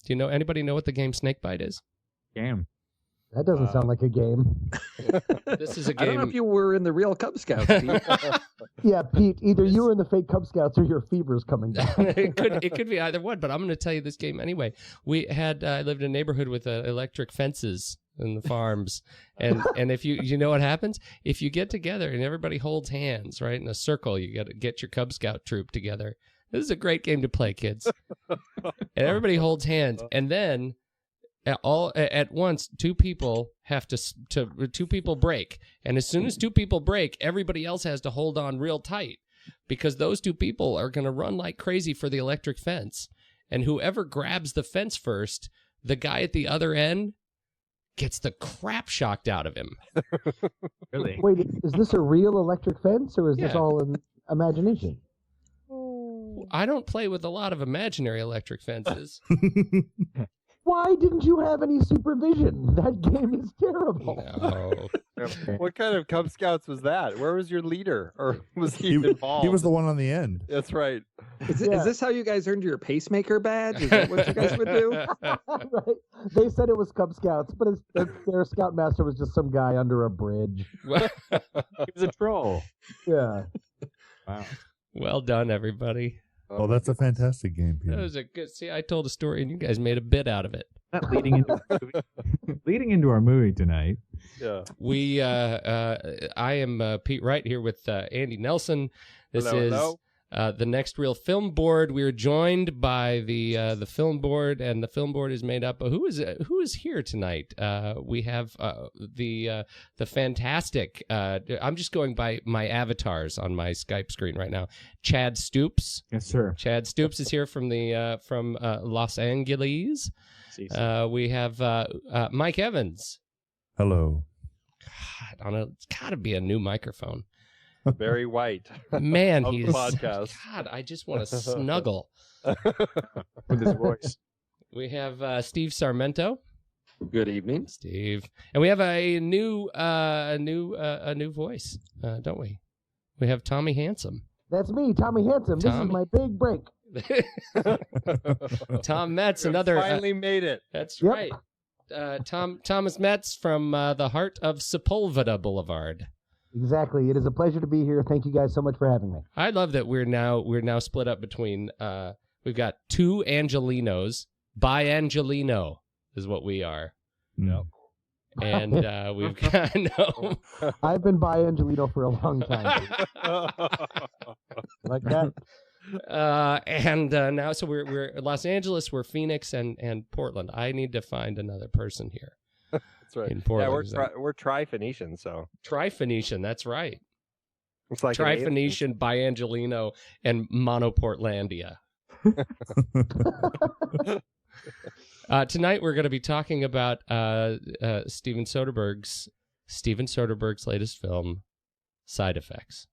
Do you know anybody know what the game Snakebite is? Game. That doesn't sound like a game. This is a game. I don't know if you were in the real Cub Scouts, Pete. Yeah, Pete, either you were in the fake Cub Scouts or your fever's coming down. it could be either one, but I'm going to tell you this game anyway. We had I lived in a neighborhood with electric fences in the farms, and if you know what happens if you get together and everybody holds hands right in a circle, you got to get your Cub Scout troop together. This is a great game to play, kids. And everybody holds hands, and then all at once, two people have two people break, and as soon as two people break, everybody else has to hold on real tight because those two people are going to run like crazy for the electric fence, and whoever grabs the fence first, the guy at the other end gets the crap shocked out of him. Really? Wait, is this a real electric fence, or is this Yeah. all in imagination? I don't play with a lot of imaginary electric fences. Why didn't you have any supervision? That game is terrible. No. What kind of Cub Scouts was that? Where was your leader? Or was he involved? He was the one on the end. That's right. Is this how you guys earned your pacemaker badge? Is that what you guys would do? Right? They said it was Cub Scouts, but their scoutmaster was just some guy under a bridge. He was a troll. Yeah. Wow. Well done, everybody. Oh, that's a fantastic game, That Peter. was a good. See, I told a story and you guys made a bit out of it. Not leading into leading into our movie tonight. Yeah. We, I am Pete Wright here with Andy Nelson. This Hello. the Next Reel Film Board. We are joined by the Film Board, and the Film Board is made up of who is here tonight. We have the fantastic. I'm just going by my avatars on my Skype screen right now. Chad Stoops. Yes, sir. Chad Stoops is here from Los Angeles. We have Mike Evans. Hello. God, it's got to be a new microphone. Very white. Man, Of the he's podcast. God. I just want to snuggle. With his voice. We have Steve Sarmento. Good evening. Steve, and we have a new voice, don't we? We have Tommy Handsome. That's me, Tommy Handsome. This Tommy. is my big break. Tom Metz, You another. finally made it. That's Yep. right. Thomas Metz from the heart of Sepulveda Boulevard. Exactly. It is a pleasure to be here. Thank you guys so much for having me. I love that we're now split up between. We've got two Angelinos. By Angelino is what we are. No. And we've got no. I've been by Angelino for a long time. Like that. And now, so we're Los Angeles, we're Phoenix, and Portland. I need to find another person here. That's right. In Portland, Yeah, we're tri-Phoenician, so Tri-Phoenician, that's right. it's like Tri-Phoenician, Biangelino, and Monoportlandia. Tonight we're going to be talking about Steven Soderbergh's latest film, Side Effects,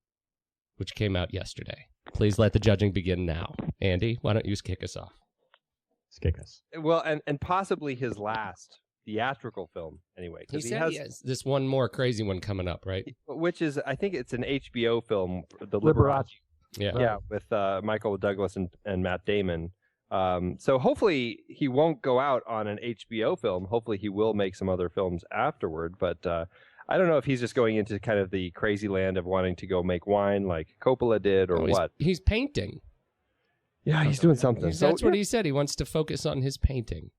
which came out yesterday. Please let the judging begin now. Andy, why don't you kick us off? Let's kick us. Well, and possibly his last theatrical film, anyway. He 'cause said he has this one more crazy one coming up, right? Which is, I think it's an HBO film, The Liberace. Yeah. Yeah, with Michael Douglas and Matt Damon. So hopefully he won't go out on an HBO film. Hopefully he will make some other films afterward. But I don't know if he's just going into kind of the crazy land of wanting to go make wine like Coppola did or what. He's painting. Yeah, he's doing something. That's what he said. He wants to focus on his painting.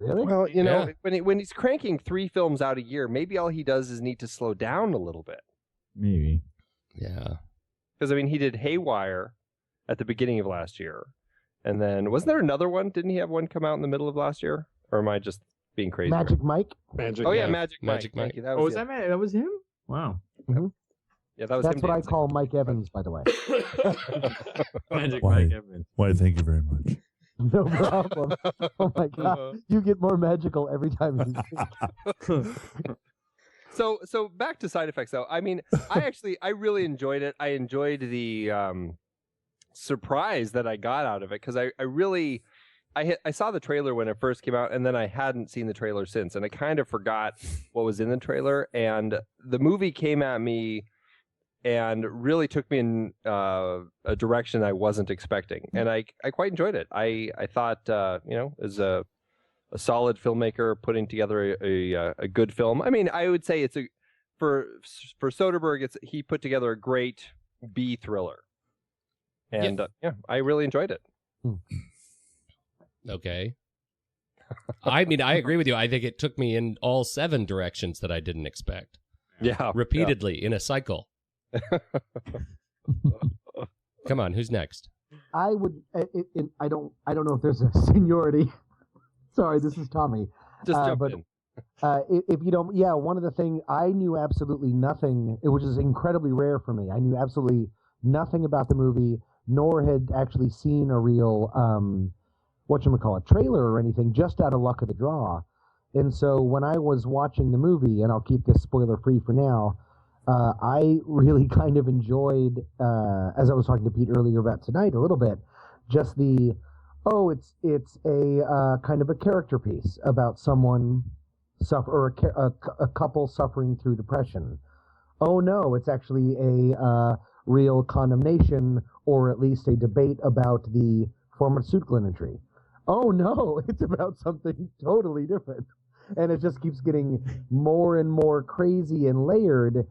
Really? Well, you know, Yeah. when he's cranking 3 films out a year, maybe all he does is need to slow down a little bit. Maybe. Yeah. Because, I mean, he did Haywire at the beginning of last year. And then, wasn't there another one? Didn't he have one come out in the middle of last year? Or am I just being crazy? Magic Mike? Magic. Oh, yeah, Mike. Magic Mike. Magic Mike. Thank you. That Oh, was was it. that was him? Wow. Yeah, that was That's him what I dancing. call Mike Evans, by the way. Magic Why? Mike Evans. Why, thank you very much. No problem. Oh my God. You get more magical every time you speak. So back to Side Effects, though. I mean, I really enjoyed it. I enjoyed the surprise that I got out of it because I saw the trailer when it first came out, and then I hadn't seen the trailer since, and I kind of forgot what was in the trailer. And the movie came at me and really took me in a direction I wasn't expecting, and I quite enjoyed it. I thought as a solid filmmaker putting together a good film. I mean, I would say for Soderbergh, he put together a great B thriller, and I really enjoyed it. Okay. I mean, I agree with you. I think it took me in all 7 directions that I didn't expect. Yeah, repeatedly in a cycle. Come on, who's next? I would. I don't know if there's a seniority. Sorry, this is Tommy. Just jump in. If you don't, one of the things I knew absolutely nothing, which is incredibly rare for me. I knew absolutely nothing about the movie, nor had actually seen a real trailer or anything, just out of luck of the draw. And so when I was watching the movie, and I'll keep this spoiler free for now, I really kind of enjoyed, as I was talking to Pete earlier about tonight a little bit, just it's a kind of a character piece about someone a couple suffering through depression. Oh no, it's actually a real condemnation, or at least a debate about the pharmaceutical industry. Oh no, it's about something totally different. And it just keeps getting more and more crazy and layered.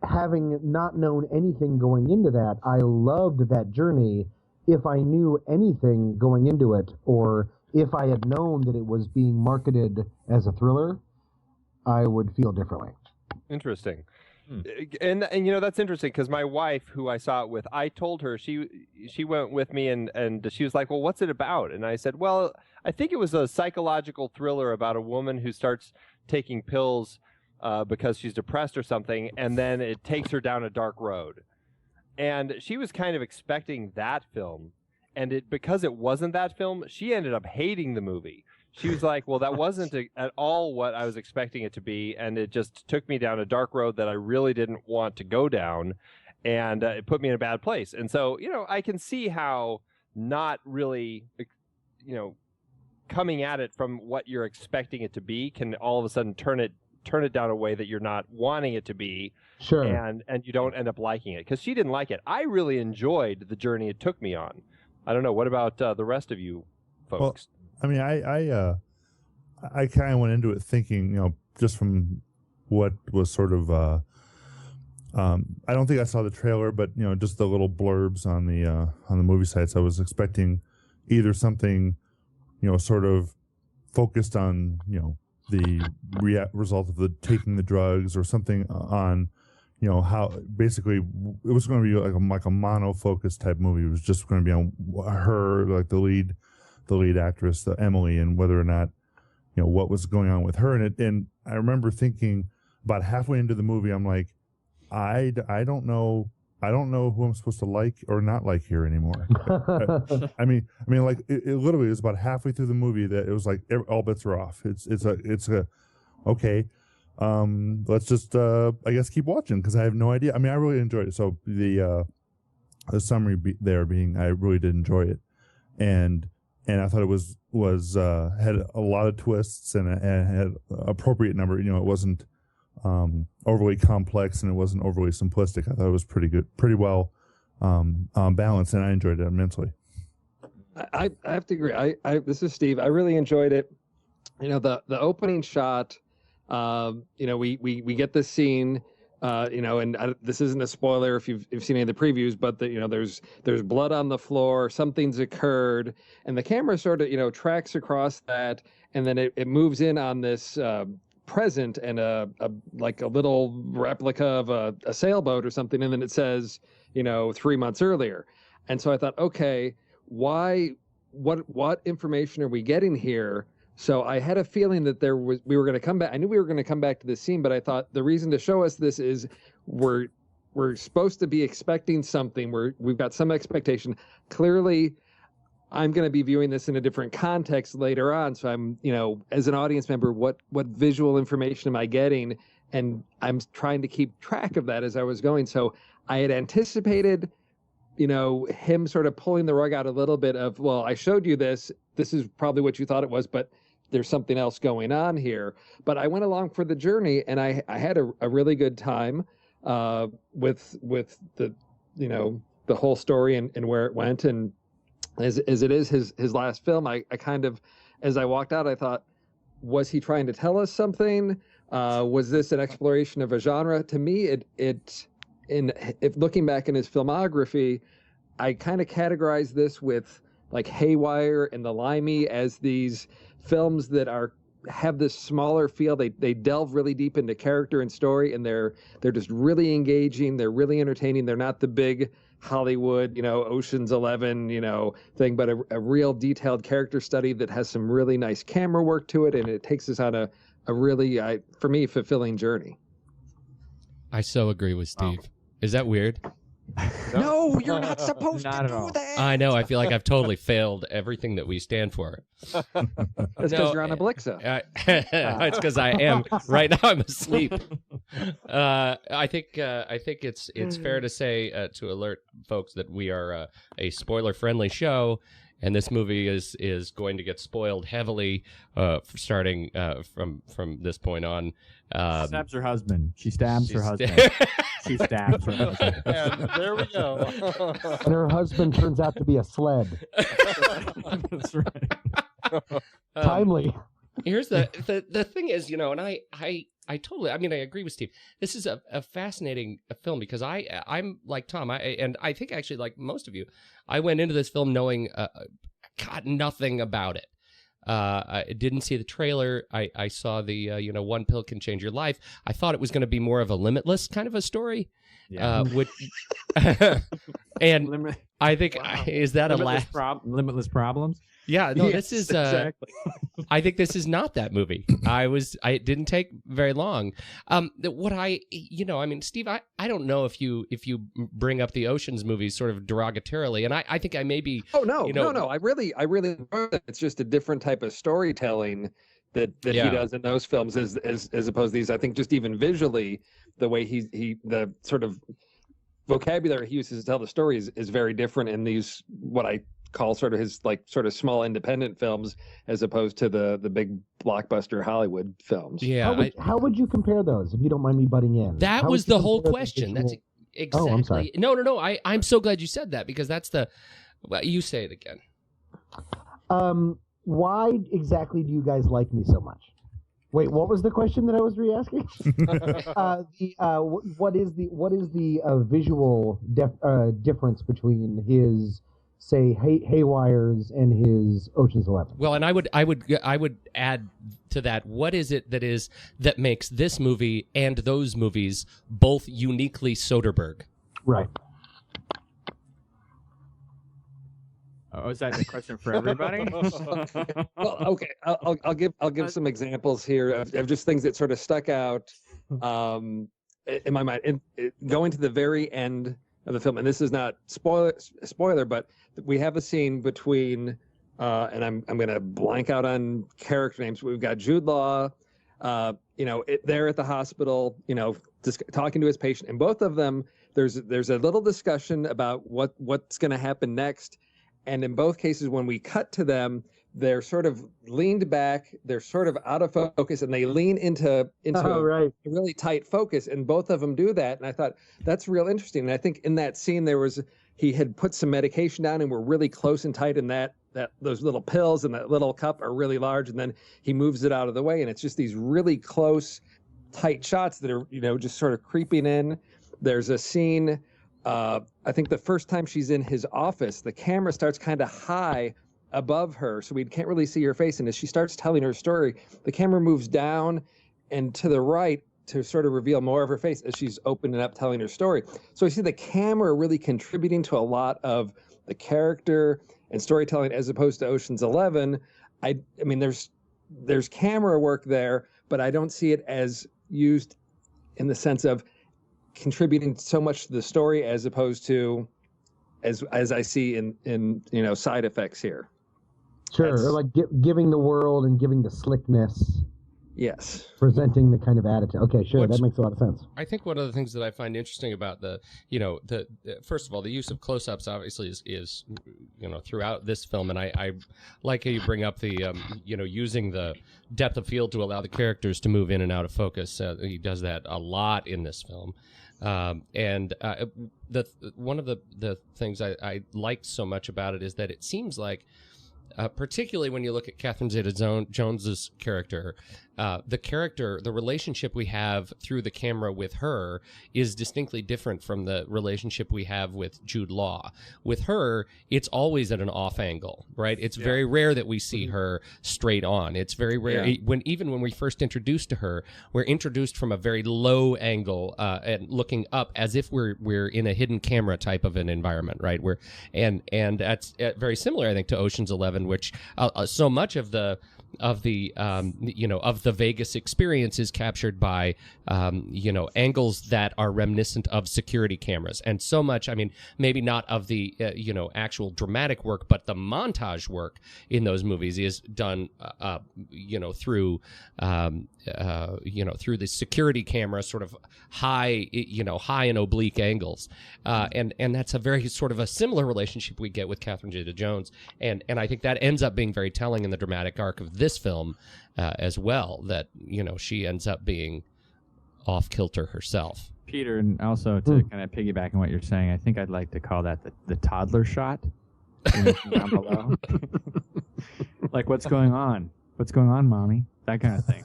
Having not known anything going into that, I loved that journey. If I knew anything going into it, or if I had known that it was being marketed as a thriller, I would feel differently. Interesting. And that's interesting, because my wife, who I saw it with, I told her, she went with me, and she was like, well, what's it about? And I said, well, I think it was a psychological thriller about a woman who starts taking pills because she's depressed or something, and then it takes her down a dark road. And she was kind of expecting that film, and because it wasn't that film, she ended up hating the movie. She was like, well, that wasn't at all what I was expecting it to be, and it just took me down a dark road that I really didn't want to go down, and it put me in a bad place. And so, I can see how not really, coming at it from what you're expecting it to be can all of a sudden turn it down a way that you're not wanting it to be. Sure. And you don't end up liking it, because she didn't like it. I really enjoyed the journey it took me on. I don't know. What about the rest of you folks? Well, I mean, I kind of went into it thinking, just from what was sort of, I don't think I saw the trailer, but just the little blurbs on the movie sites. I was expecting either something, sort of focused on, the result of the taking the drugs, or something on, how basically it was going to be like a mono-focused type movie. It was just going to be on her, like the lead actress, Emily, and whether or not, what was going on with her. And I remember thinking about halfway into the movie, I'm like, I don't know who I'm supposed to like or not like here anymore. I mean, like it literally was about halfway through the movie that it was like all bets are off. It's okay. Let's just I guess keep watching, because I have no idea. I mean, I really enjoyed it. So the summary being I really did enjoy it, and I thought it was had a lot of twists and had appropriate number. It wasn't overly complex, and it wasn't overly simplistic. I thought it was pretty good, pretty well balanced, and I enjoyed it immensely. I have to agree. This is Steve. I really enjoyed it. The opening shot. We get this scene. And this isn't a spoiler if you've seen any of the previews, but there's blood on the floor, something's occurred, and the camera sort of tracks across that, and then it moves in on this present and a little replica of a sailboat or something, and then it says 3 months earlier, and so I thought, okay, what information are we getting here? So I had a feeling that we were going to come back. I knew we were going to come back to this scene, but I thought the reason to show us this is we're supposed to be expecting something. We've got some expectation. Clearly, I'm going to be viewing this in a different context later on. So I'm, as an audience member, what visual information am I getting? And I'm trying to keep track of that as I was going. So I had anticipated, him sort of pulling the rug out a little bit of, well, I showed you this. This is probably what you thought it was, but there's something else going on here. But I went along for the journey, and I had a really good time. with the the whole story and where it went, and as it is his last film, I kind of, as I walked out, I thought, was he trying to tell us something? Was this an exploration of a genre? To me, if looking back in his filmography, I kind of categorize this with like Haywire and The Limey as these films that have this smaller feel. They delve really deep into character and story, and they're just really engaging. They're really entertaining. They're not the big Hollywood, Ocean's 11, thing, but a real detailed character study that has some really nice camera work to it, and it takes us on a really, for me, fulfilling journey. I so agree with Steve. Is that weird? No, you're not supposed Not to at do all. that. I know. I feel like I've totally failed everything that we stand for. That's because you're on a Blixa. It's because I am. Right now, I'm asleep. I think it's fair to say, to alert folks, that we are a spoiler-friendly show, and this movie is going to get spoiled heavily starting from this point on. Stabs her husband. She stabs her husband. She stabs her husband. And there we go. And her husband turns out to be a sled. That's right. Timely. Here's the thing is, and I totally, I agree with Steve. This is a fascinating film because I'm like Tom, and I think actually like most of you, I went into this film knowing nothing about it. I didn't see the trailer. I saw the one pill can change your life. I thought it was going to be more of a Limitless kind of a story. Yeah. And I think is that Limitless Problems? Yeah, no, Yes, this is exactly. I think this is not that movie. It didn't take very long. Steve, I don't know if you bring up the Ocean's movies sort of derogatorily, and I think I may be. Oh no, no. I really enjoy it. It's just a different type of storytelling that he does in those films as opposed to these. I think just even visually, the way the sort of vocabulary he uses to tell the story is very different in these, what I call sort of his small independent films, as opposed to the big blockbuster Hollywood films. Yeah. How would you compare those, if you don't mind me butting in? That was the whole question. That's exactly. Oh, I'm sorry. No. I'm so glad you said that, because that's well, you say it again. Why exactly do you guys like me so much? Wait, what was the question that I was re-asking? What is the visual difference between his, say, Haywire's and his Ocean's 11? Well, and I would add to that, what is it that makes this movie and those movies both uniquely Soderbergh? Right. Oh, is that a question for everybody? Well, okay, I'll give some examples here of just things that sort of stuck out in my mind. Going to the very end of the film, and this is not spoiler, but we have a scene between, and I'm going to blank out on character names. We've got Jude Law, there at the hospital, just talking to his patient, and both of them, there's a little discussion about what's going to happen next. And in both cases, when we cut to them, they're sort of leaned back, they're sort of out of focus, and they lean into a really tight focus. And both of them do that. And I thought, that's real interesting. And I think in that scene, he had put some medication down, and we're really close and tight, and that those little pills and that little cup are really large. And then he moves it out of the way. And it's just these really close, tight shots that are, just sort of creeping in. There's a scene, I think the first time she's in his office, the camera starts kind of high above her, so we can't really see her face. And as she starts telling her story, the camera moves down and to the right to sort of reveal more of her face as she's opening up, telling her story. So we see the camera really contributing to a lot of the character and storytelling, as opposed to Ocean's 11. I mean, there's camera work there, but I don't see it as used in the sense of contributing so much to the story, as opposed to as I see in side effects here. Sure, like giving the world and giving the slickness. Yes. Presenting the kind of attitude. Okay, sure, that makes a lot of sense. I think one of the things that I find interesting about the first of all, the use of close-ups obviously is throughout this film, and I like how you bring up the using the depth of field to allow the characters to move in and out of focus. He does that a lot in this film. And one of the things I liked so much about it is that it seems like, particularly when you look at Catherine Zeta-Jones's character, the relationship we have through the camera with her is distinctly different from the relationship we have with Jude Law. With her, it's always at an off angle, right? It's very rare that we see her straight on. It's very rare. Even when we first introduced to her, we're introduced from a very low angle and looking up as if we're in a hidden camera type of an environment, right? And that's very similar, I think, to Ocean's 11, which so much of the Vegas experience is captured by angles that are reminiscent of security cameras, and so much, I mean, maybe not of the actual dramatic work, but the montage work in those movies is done through the security camera, sort of high and oblique angles, and that's a very sort of a similar relationship we get with Catherine Zeta-Jones, and I think that ends up being very telling in the dramatic arc of this film as well, that she ends up being off kilter herself. Peter, and also to kind of piggyback on what you're saying, I think I'd like to call that the toddler shot. Down below. Like, what's going on? What's going on, mommy? That kind of thing.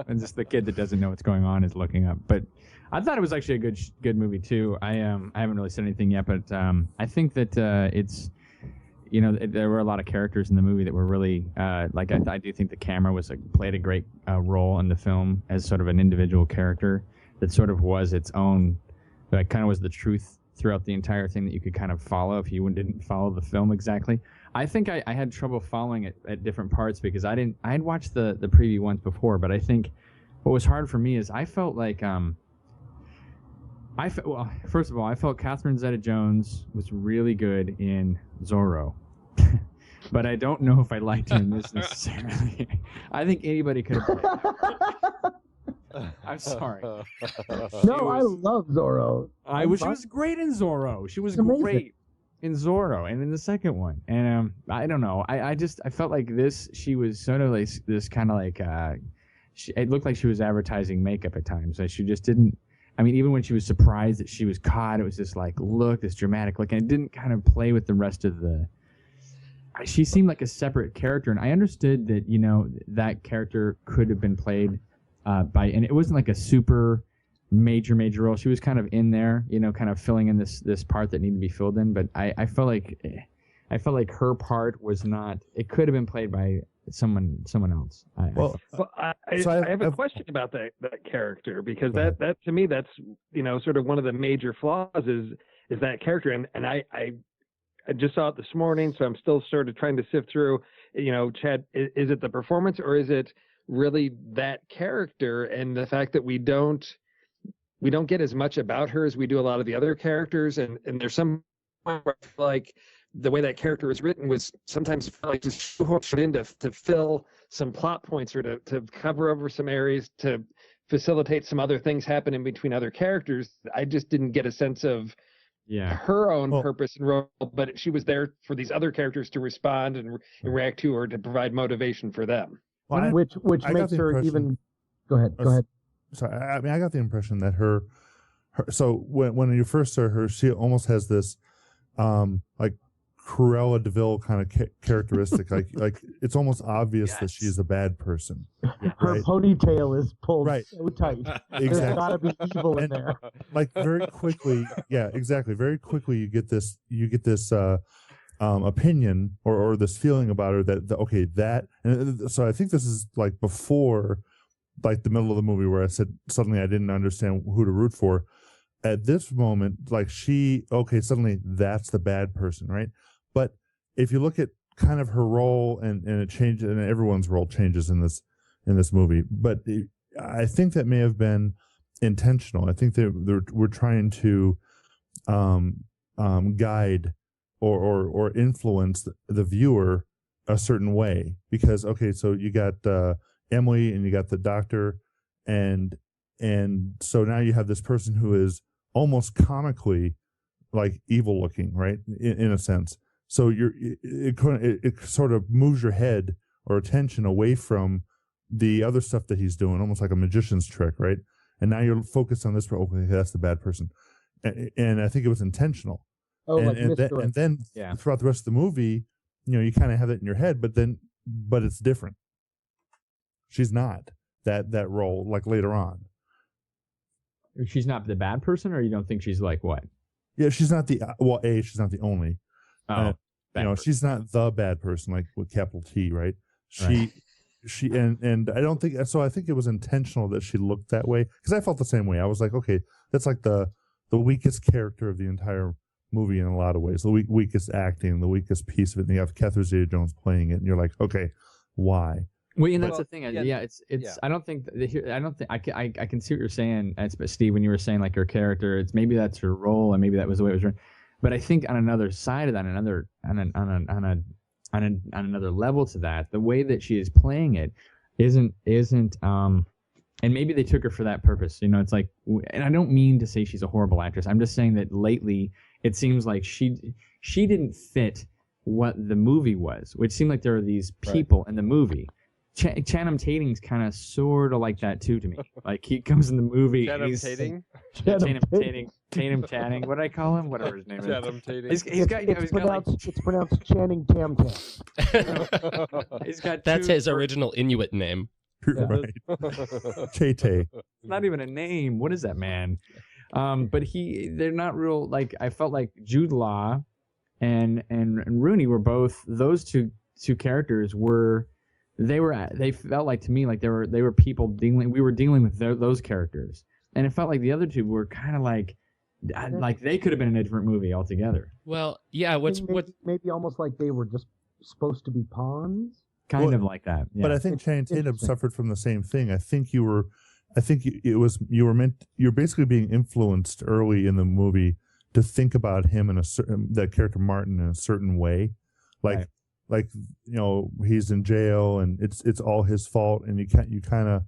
And just the kid that doesn't know what's going on is looking up. But I thought it was actually a good movie too. I haven't really said anything yet, but I think that it's. There were a lot of characters in the movie that were really I do think the camera played a great role in the film as sort of an individual character that sort of was its own, kind of was the truth throughout the entire thing that you could kind of follow if you didn't follow the film exactly. I think I had trouble following it at different parts because I had watched the preview once before, but I think what was hard for me is I felt like first of all, I felt Catherine Zeta-Jones was really good in Zorro. But I don't know if I liked her in this necessarily. I think anybody could have played her. I'm sorry. No, I love Zorro. She was great in Zorro. She was amazing. Great in Zorro and in the second one. And I don't know. I felt like she was sort of like this kind of like it looked like she was advertising makeup at times. Like she just didn't. I mean, even when she was surprised that she was caught, it was this this dramatic look, and it didn't kind of play with the rest of the. She seemed like a separate character, and I understood that that character could have been played and it wasn't like a super major role. She was kind of in there, kind of filling in this part that needed to be filled in. But I felt like her part was not. It could have been played by someone else. I have a question about that character, because that to me, that's sort of one of the major flaws is that character, and I just saw it this morning, so I'm still sort of trying to sift through. Chad, is it the performance or is it really that character and the fact that we don't get as much about her as we do a lot of the other characters, and there's some point where I feel like the way that character was written was sometimes like just shoehorned in to fill some plot points or to cover over some areas to facilitate some other things happening between other characters. I just didn't get a sense of her own purpose and role, but she was there for these other characters to respond and react to, or to provide motivation for them. Well, which makes her even. Go ahead. Sorry, I mean, I got the impression that her so when you first saw her, she almost has this like Cruella de Vil kind of characteristic. like it's almost obvious that she's a bad person. Her ponytail is pulled so tight. Exactly. There's gotta be evil in there. Like very quickly, exactly. Very quickly, you get this opinion or this feeling about her that and so I think this is like before, like the middle of the movie where I said suddenly I didn't understand who to root for. At this moment, like suddenly that's the bad person, right? But if you look at kind of her role and it changes, and everyone's role changes in this movie, but I think that may have been intentional. I think that we're trying to guide or influence the viewer a certain way, because so you got Emily and you got the doctor, and so now you have this person who is almost comically like evil looking, right? In a sense. So it sort of moves your head or attention away from the other stuff that he's doing, almost like a magician's trick, right? and now you're focused on this. Okay, that's the bad person, and I think it was intentional. Oh, and, like and then throughout the rest of the movie, you kind of have it in your head, but it's different. She's not that role like later on. She's not the bad person, or you don't think she's like what? Yeah, she's not the she's not the only. She's not the bad person like with capital T, right? She I don't think so. I think it was intentional that she looked that way because I felt the same way. I was like, okay, that's like the weakest character of the entire movie in a lot of ways. The weakest acting, the weakest piece of it. And you have Catherine Zeta-Jones playing it, and you're like, okay, why? Well, and that's the thing. It's. I don't think. I can see what you're saying, Steve, when you were saying like her character. It's maybe that's her role, and maybe that was the way it was written. But I think on another side of that, on another level to that, the way that she is playing it isn't. And maybe they took her for that purpose. It's like, and I don't mean to say she's a horrible actress. I'm just saying that lately it seems like she didn't fit what the movie was, which seemed like there were these people in the movie. Channing Tatum's kind of sort of like that too to me. Like he comes in the movie. Channing Tatum? Channing. What did I call him? Whatever his name is. Channing Tatum. It's pronounced Channing Tam Tam. He's got. That's his original Inuit name. Right. Tay. Not even a name. What is that, man? But they're not real. Like I felt like Jude Law and Rooney were both, those two characters were. They felt like to me like they were people dealing. We were dealing with those characters, and it felt like the other two were kind of like they could have been in a different movie altogether. Well, yeah. Maybe almost like they were just supposed to be pawns. Kind of like that. Yeah. But I think Channing Tatum suffered from the same thing. I think you were basically being influenced early in the movie to think about him that character Martin in a certain way, like he's in jail and it's all his fault, and you kind of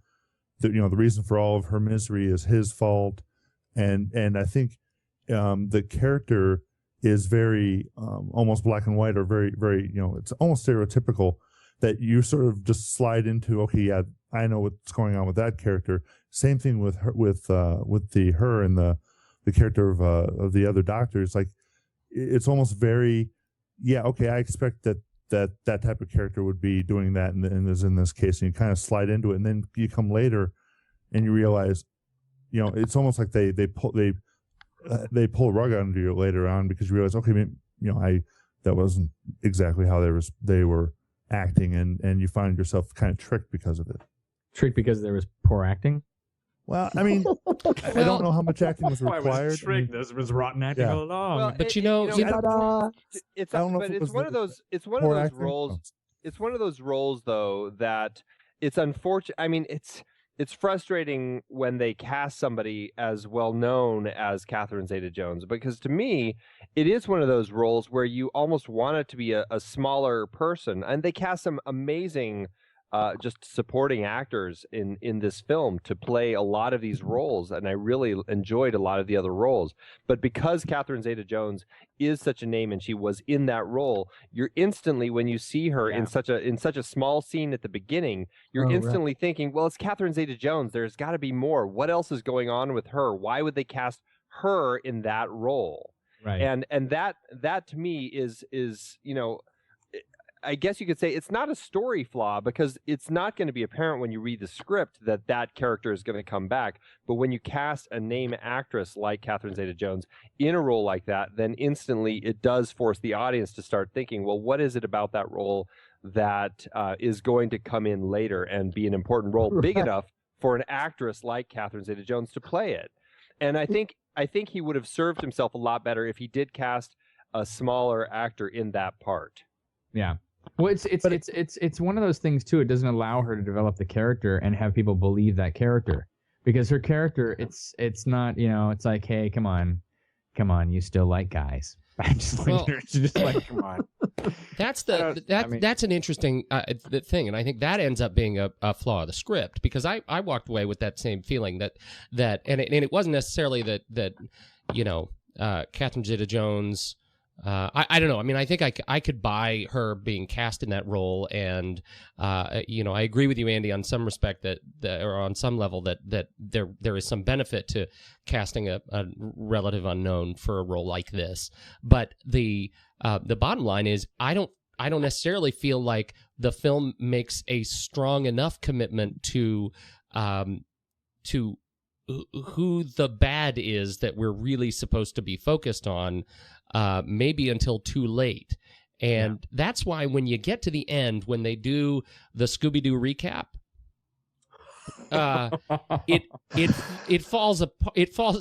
the reason for all of her misery is his fault, and I think the character is very almost black and white, or very very it's almost stereotypical. That you sort of just slide into, okay, yeah, I know what's going on with that character. Same thing with her, with her and the character of the other doctors. Like, it's almost very, yeah, okay, I expect that type of character would be doing that, and is in this case, and you kind of slide into it, and then you come later, and you realize, it's almost like they pull a rug under you later on because you realize, okay, that wasn't exactly how they were acting, and you find yourself kind of tricked because of it. Tricked because there was poor acting? Well, I mean, I don't know how much acting was required. This was rotten acting all along. Well, but it's one of those roles. It's one of those roles, though, that it's unfortunate. I mean, it's frustrating when they cast somebody as well known as Catherine Zeta-Jones, because to me, it is one of those roles where you almost want it to be a smaller person, and they cast some amazing just supporting actors in this film to play a lot of these roles, and I really enjoyed a lot of the other roles. But because Catherine Zeta-Jones is such a name and she was in that role, you're instantly, when you see her in such a small scene at the beginning, you're instantly thinking, well, it's Catherine Zeta-Jones. There's got to be more. What else is going on with her? Why would they cast her in that role? Right. And that to me is I guess you could say it's not a story flaw, because it's not going to be apparent when you read the script that character is going to come back. But when you cast a name actress like Catherine Zeta-Jones in a role like that, then instantly it does force the audience to start thinking, well, what is it about that role that is going to come in later and be an important role, big enough for an actress like Catherine Zeta-Jones to play it? And I think he would have served himself a lot better if he did cast a smaller actor in that part. Yeah. Well, it's one of those things too. It doesn't allow her to develop the character and have people believe that character, because her character, it's not, it's like, hey, come on, you still like guys. I'm just like, come on. That's an interesting thing, and I think that ends up being a flaw of the script, because I walked away with that same feeling that and it wasn't necessarily that Catherine Zeta-Jones I don't know. I mean, I think I could buy her being cast in that role, and I agree with you, Andy, on some respect or on some level that there is some benefit to casting a relative unknown for a role like this. But the bottom line is, I don't necessarily feel like the film makes a strong enough commitment to who the bad is that we're really supposed to be focused on, maybe until too late. And that's why when you get to the end, when they do the Scooby-Doo recap, it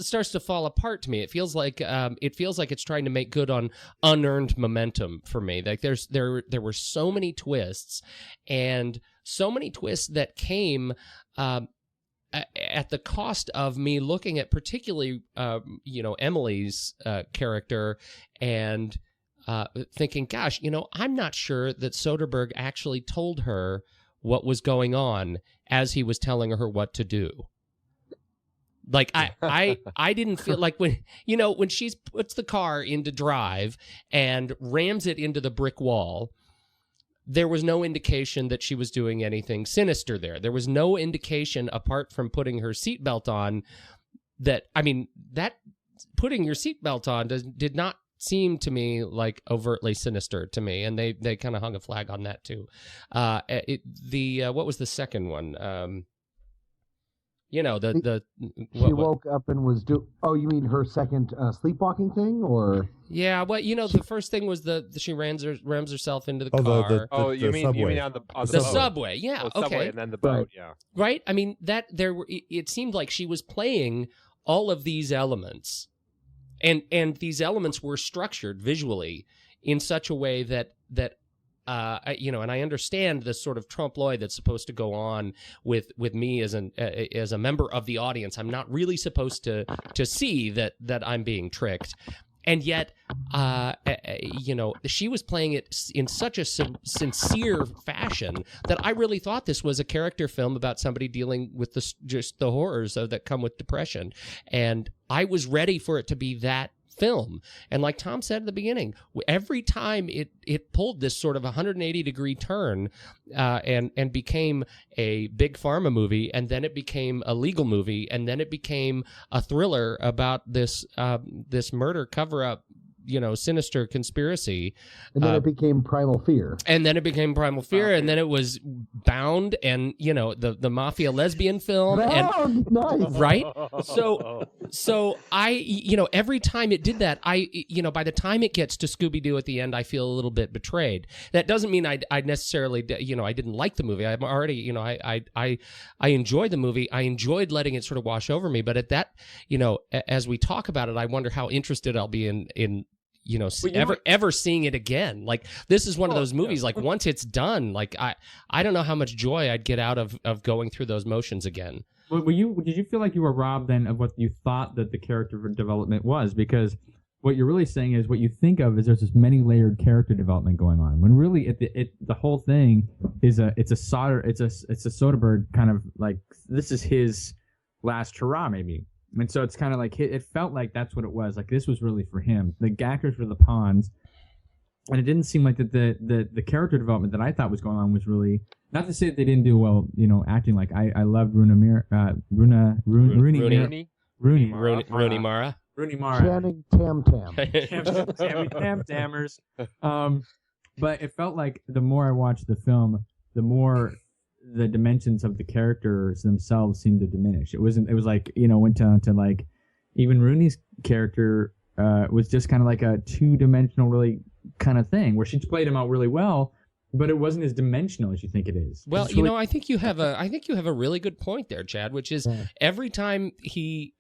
starts to fall apart to me. It feels like it's trying to make good on unearned momentum for me. Like there were so many twists, and so many twists that came at the cost of me looking at particularly Emily's character and thinking, gosh, I'm not sure that Soderbergh actually told her what was going on as he was telling her what to do. Like I didn't feel like when she puts the car into drive and rams it into the brick wall, there was no indication that she was doing anything sinister there. There was no indication apart from putting her seatbelt on that putting your seatbelt on did not seem to me like overtly sinister to me, and they kind of hung a flag on that too. What was the second one? She woke up and was oh, you mean her second sleepwalking thing, or? Yeah, well, the first thing was she rams herself into the car. You mean on the subway? Yeah, okay. Subway and then the boat, yeah. Right. I mean it seemed like she was playing all of these elements, and these elements were structured visually in such a way that. And I understand the sort of trompe-l'oeil that's supposed to go on with me as a member of the audience. I'm not really supposed to see that I'm being tricked, and yet, she was playing it in such a sincere fashion that I really thought this was a character film about somebody dealing with just the horrors that come with depression, and I was ready for it to be that film. And like Tom said at the beginning, every time it pulled this sort of 180-degree turn and became a big pharma movie, and then it became a legal movie, and then it became a thriller about this murder cover-up, sinister conspiracy. And then it became Primal Fear. And then it was Bound, and the mafia lesbian film. Bound, nice. Right? So I, every time it did that, by the time it gets to Scooby-Doo at the end, I feel a little bit betrayed. That doesn't mean I necessarily, I didn't like the movie. I'm already, I enjoyed the movie. I enjoyed letting it sort of wash over me. But at that, as we talk about it, I wonder how interested I'll be in ever seeing it again. Like, this is one of those movies, like, once it's done, like, I don't know how much joy I'd get out of going through those motions again. Did you feel like you were robbed then of what you thought that the character development was? Because what you're really saying is, what you think of is there's this many layered character development going on, when really the whole thing is a Soderbergh kind of, like, this is his last hurrah, maybe. And so it's kind of like, it felt like that's what it was. Like, this was really for him. The actors were the pawns. And it didn't seem like that the character development that I thought was going on was really, not to say that they didn't do well, acting. Like, I loved Rooney Mara. Channing Tam. Tam Tammers. But it felt like the more I watched the film, the more the dimensions of the characters themselves seemed to diminish. It was like, went down to, like, even Rooney's character was just kind of like a two-dimensional really kind of thing, where she played him out really well, but it wasn't as dimensional as you think it is. Well, really, I think you have a really good point there, Chad, which is every time he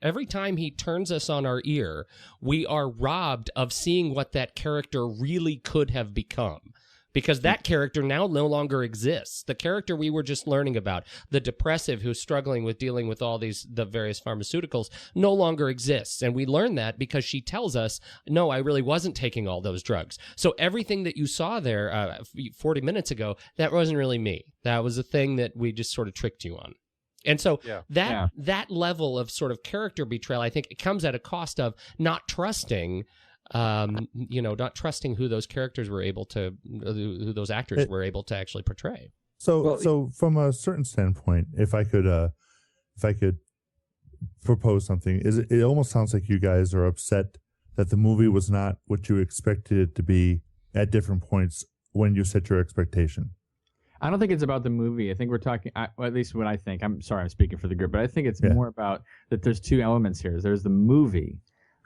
turns us on our ear, we are robbed of seeing what that character really could have become. Because that character now no longer exists. The character we were just learning about, the depressive who's struggling with dealing with all the various pharmaceuticals, no longer exists. And we learn that because she tells us, no, I really wasn't taking all those drugs. So everything that you saw there 40 minutes ago, that wasn't really me. That was a thing that we just sort of tricked you on. And so that level of sort of character betrayal, I think it comes at a cost of not trusting not trusting who those characters were able to, who those actors were able to actually portray. So from a certain standpoint, if I could propose something, it almost sounds like you guys are upset that the movie was not what you expected it to be at different points when you set your expectation. I don't think it's about the movie. I think we're talking, well, at least what I think. I'm sorry, I'm speaking for the group, but I think it's more about that there's two elements here. There's the movie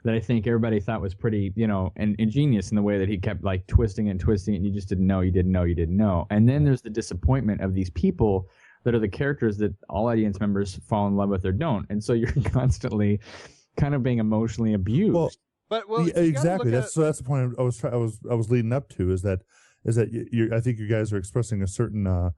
that I think everybody thought was pretty, and ingenious in the way that he kept like twisting and you just didn't know, you didn't know. And then there's the disappointment of these people that are the characters that all audience members fall in love with or don't. And so you're constantly kind of being emotionally abused. Exactly. That's the point I was leading up to, is that I think you guys are expressing a certain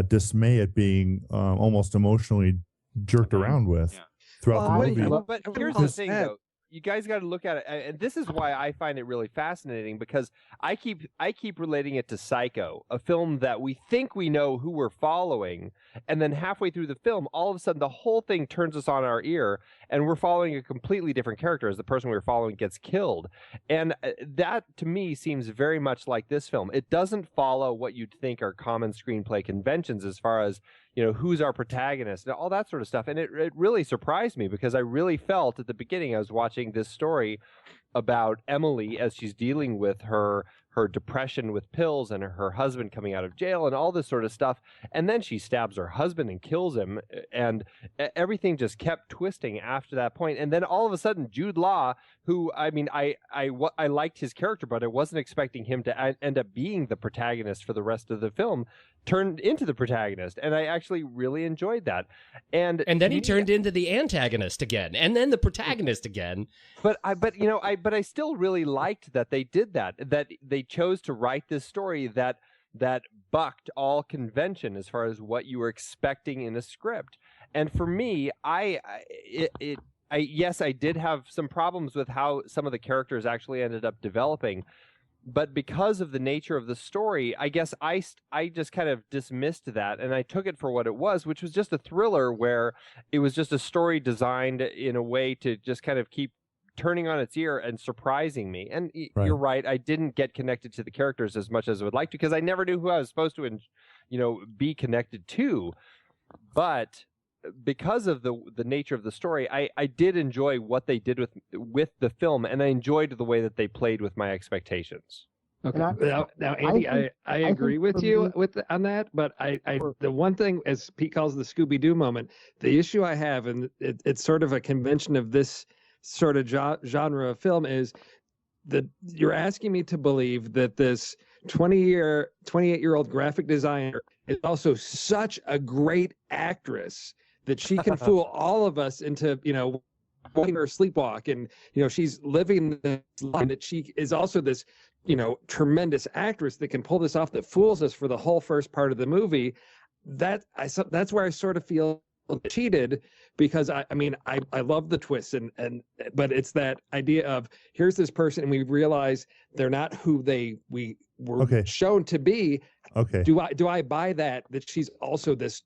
dismay at being almost emotionally jerked around with throughout the movie. But here's the thing, though. You guys got to look at it, and this is why I find it really fascinating, because I keep relating it to Psycho, a film that we think we know who we're following, and then halfway through the film, all of a sudden the whole thing turns us on our ear, and we're following a completely different character as the person we're following gets killed. And that, to me, seems very much like this film. It doesn't follow what you'd think are common screenplay conventions as far as, who's our protagonist and all that sort of stuff. And it really surprised me, because I really felt at the beginning I was watching this story about Emily as she's dealing with her depression with pills and her husband coming out of jail and all this sort of stuff. And then she stabs her husband and kills him. And everything just kept twisting after that point. And then all of a sudden, Jude Law, who, I liked his character, but I wasn't expecting him to end up being the protagonist for the rest of the film, turned into the protagonist. And I actually really enjoyed that. And then he turned into the antagonist again, and then the protagonist again. But I still really liked that they did that they chose to write this story that bucked all convention as far as what you were expecting in a script. And for me, yes, I did have some problems with how some of the characters actually ended up developing, but because of the nature of the story, I guess I just kind of dismissed that, and I took it for what it was, which was just a thriller where it was just a story designed in a way to just kind of keep turning on its ear and surprising me. And you're right, I didn't get connected to the characters as much as I would like to, because I never knew who I was supposed to, be connected to. But because of the nature of the story, I did enjoy what they did with the film, and I enjoyed the way that they played with my expectations. Okay. Now, Andy, I agree with you on that, but the one thing, as Pete calls the Scooby-Doo moment, the issue I have, and it's sort of a convention of this sort of genre of film, is that you're asking me to believe that this 28-year-old graphic designer is also such a great actress that she can fool all of us into, watching her sleepwalk, and she's living this life, that she is also this tremendous actress that can pull this off, that fools us for the whole first part of the movie. That's where I sort of feel cheated, because I love the twists, but it's that idea of, here's this person and we realize they're not who we were shown to be. Okay. Do I buy that she's also this,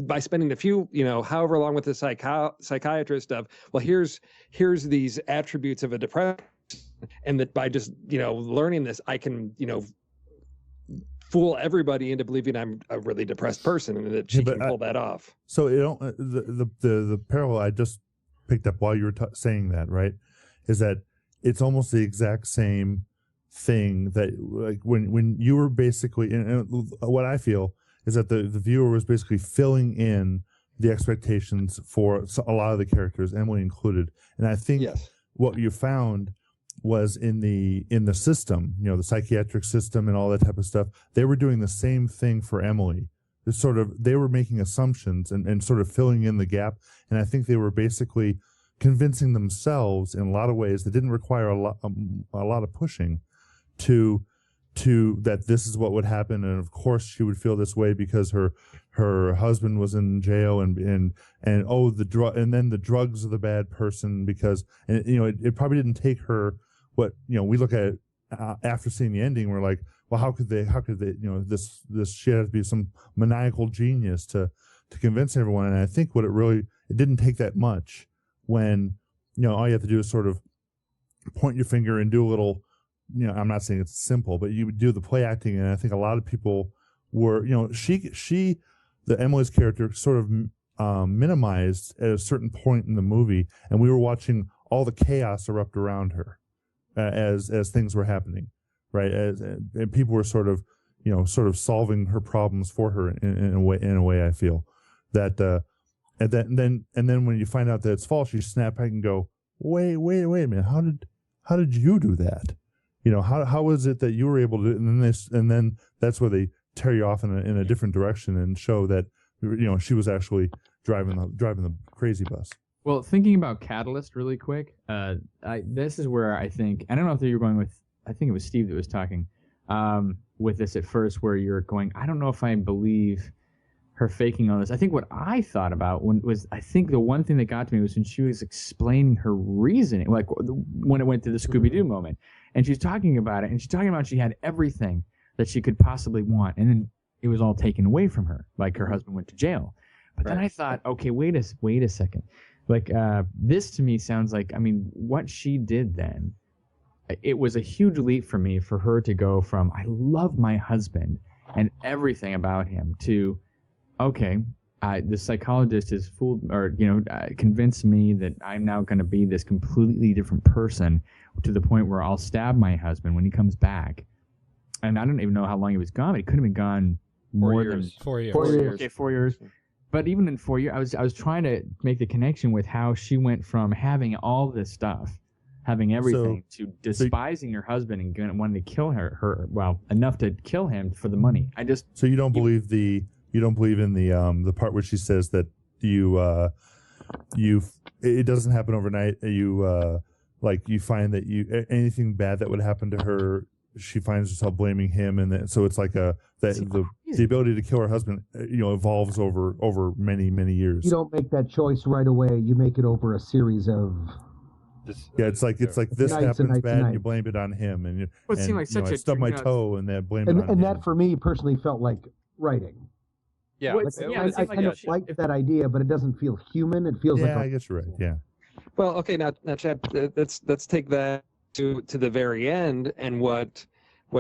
by spending a few, however long with the psychiatrist of, well, here's these attributes of a depression, and that by just, learning this, I can, fool everybody into believing I'm a really depressed person, and that she can pull that off. So the parallel I just picked up while you were saying that, right, is that it's almost the exact same thing that, like, when you were basically, and what I feel is that the viewer was basically filling in the expectations for a lot of the characters, Emily included. And I think what you found was in the system, the psychiatric system and all that type of stuff, they were doing the same thing for Emily. They were making assumptions and sort of filling in the gap. And I think they were basically convincing themselves in a lot of ways that didn't require a lot of pushing to that this is what would happen. And of course she would feel this way because her husband was in jail, and then the drugs are the bad person, because, and it probably didn't take her what, we look at it after seeing the ending, we're like, well, how could they, this she had to be some maniacal genius to convince everyone. And I think it didn't take that much when, all you have to do is sort of point your finger and do a little, I'm not saying it's simple, but you would do the play acting. And I think a lot of people were, the Emily's character sort of minimized at a certain point in the movie, and we were watching all the chaos erupt around her as things were happening, right? And people were sort of solving her problems for her in a way. I feel that, and then when you find out that it's false, you snap back and go, wait a minute, how did you do that? How was it that you were able to? And then that's where they tear you off in a different direction and show that she was actually driving the crazy bus. Well, thinking about Catalyst really quick, this is where I think, I don't know if you were going with, I think it was Steve that was talking with this at first, where you're going, I don't know if I believe her faking all this. I think what I thought about I think the one thing that got to me was when she was explaining her reasoning, like when it went to the Scooby-Doo moment, and she's talking about it, and she's talking about she had everything that she could possibly want, and then it was all taken away from her, like her husband went to jail. But then I thought, okay, wait a second. Like, this to me sounds like, what she did then, it was a huge leap for me for her to go from, I love my husband and everything about him, to, okay, the psychologist has fooled, or, convinced me that I'm now going to be this completely different person, to the point where I'll stab my husband when he comes back. And I don't even know how long he was gone, but he could have been gone more than 4 years. 4 years. Okay, 4 years. But even in 4 years, I was trying to make the connection with how she went from having all this stuff, having everything, to despising her husband and wanting to kill her, well, enough to kill him for the money. So you don't believe in the part where she says that it doesn't happen overnight. You find that anything bad that would happen to her, she finds herself blaming him, and so it's like the ability to kill her husband, evolves over many years. You don't make that choice right away. You make it over a series of. It's like this happens bad, and you blame it on him, and it seemed like such I stubbed my toe, and then blame it on him. And that for me personally felt like writing. Yeah, I kind of like that idea, but it doesn't feel human. It feels like. I guess you're right. Yeah. Well, okay, now, Chad, let's take that to the very end, and what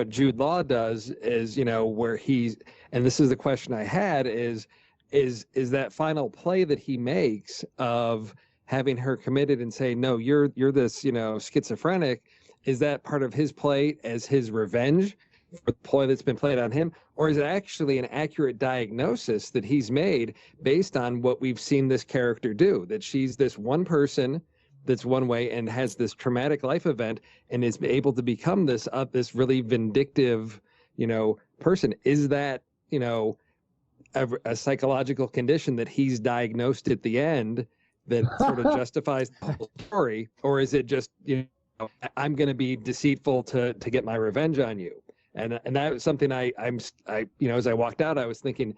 Jude Law does is, where he's, and this is the question I had, is that final play that he makes of having her committed and say, no, you're this, schizophrenic, is that part of his play as his revenge for the ploy that's been played on him, or is it actually an accurate diagnosis that he's made based on what we've seen this character do, that she's this one person that's one way and has this traumatic life event and is able to become this really vindictive, person? Is that, a psychological condition that he's diagnosed at the end that sort of justifies the whole story? Or is it just, I'm going to be deceitful to get my revenge on you? And that was something I as I walked out, I was thinking,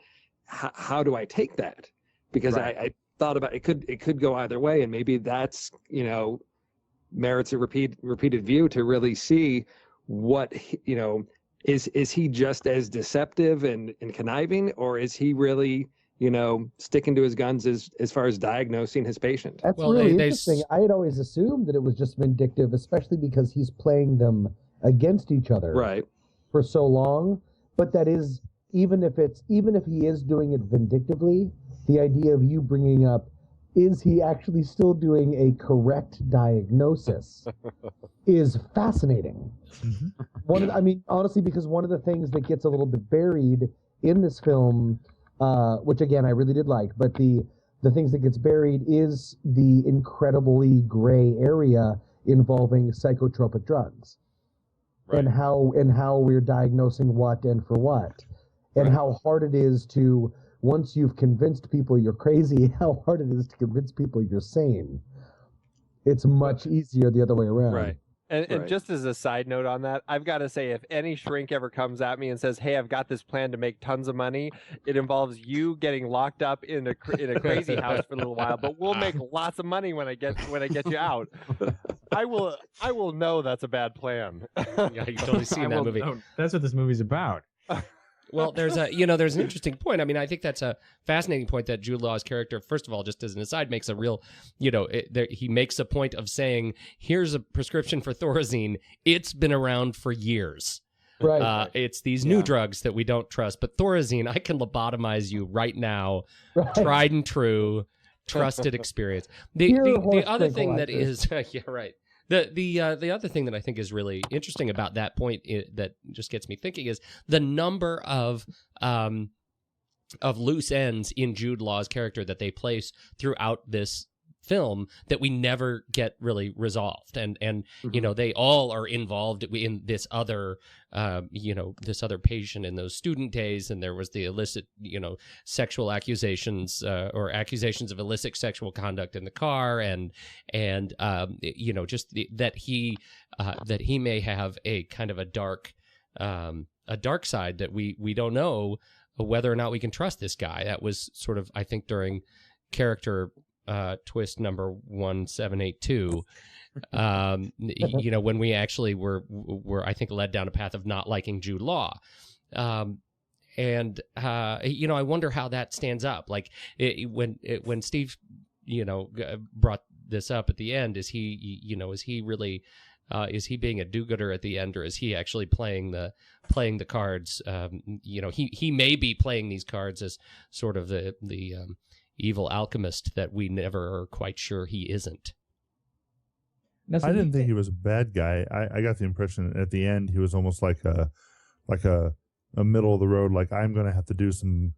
how do I take that? Because I thought about it could go either way, and maybe that's merits a repeated view to really see what is he just as deceptive and conniving, or is he really sticking to his guns as far as diagnosing his patient? That's really interesting. I had always assumed that it was just vindictive, especially because he's playing them against each other for so long. But that is, even if he is doing it vindictively, the idea of you bringing up, is he actually still doing a correct diagnosis, is fascinating. Honestly, because one of the things that gets a little bit buried in this film, which again I really did like, but the things that gets buried is the incredibly gray area involving psychotropic drugs, and how we're diagnosing what and for what, and how hard it is to, once you've convinced people you're crazy, how hard it is to convince people you're sane. It's much easier the other way around. Right. And just as a side note on that, I've got to say, if any shrink ever comes at me and says, "Hey, I've got this plan to make tons of money," it involves you getting locked up in a crazy house for a little while, but we'll make lots of money when I get you out. I will know that's a bad plan. Yeah, you've totally seen that movie. That's what this movie's about. Well, there's there's an interesting point. I mean, I think that's a fascinating point that Jude Law's character, first of all, just as an aside, makes a real, he makes a point of saying, here's a prescription for Thorazine. It's been around for years. Right. It's these new drugs that we don't trust. But Thorazine, I can lobotomize you right now. Right. Tried and true, trusted experience. The other thing that is, yeah, right. The other thing that I think is really interesting about that point that just gets me thinking is the number of loose ends in Jude Law's character that they place throughout this film that we never get really resolved, and they all are involved in this other this other patient in those student days, and there was the illicit sexual accusations or accusations of illicit sexual conduct in the car, and just that he may have a kind of a dark side that we don't know whether or not we can trust this guy. That was sort of, I think, during character twist number 1782, when we actually were I think led down a path of not liking Jude Law, and I wonder how that stands up. Like when Steve brought this up at the end, is he really is he being a do-gooder at the end, or is he actually playing the cards? He may be playing these cards as sort of the evil alchemist that we never are quite sure he isn't. I didn't think he was a bad guy. I got the impression at the end he was almost like a middle of the road, like I'm going to have to do some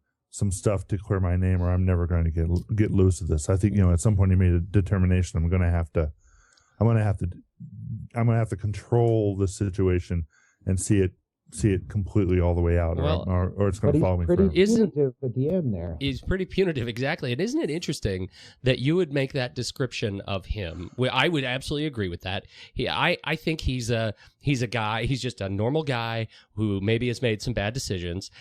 stuff to clear my name, or I'm never going to get loose of this. I think at some point he made a determination. I'm going to have to control the situation and see it completely all the way out, or it's going to follow me forever. Punitive at the end there. He's pretty punitive, exactly. And isn't it interesting that you would make that description of him? Well, I would absolutely agree with that. I think he's a guy. He's just a normal guy who maybe has made some bad decisions,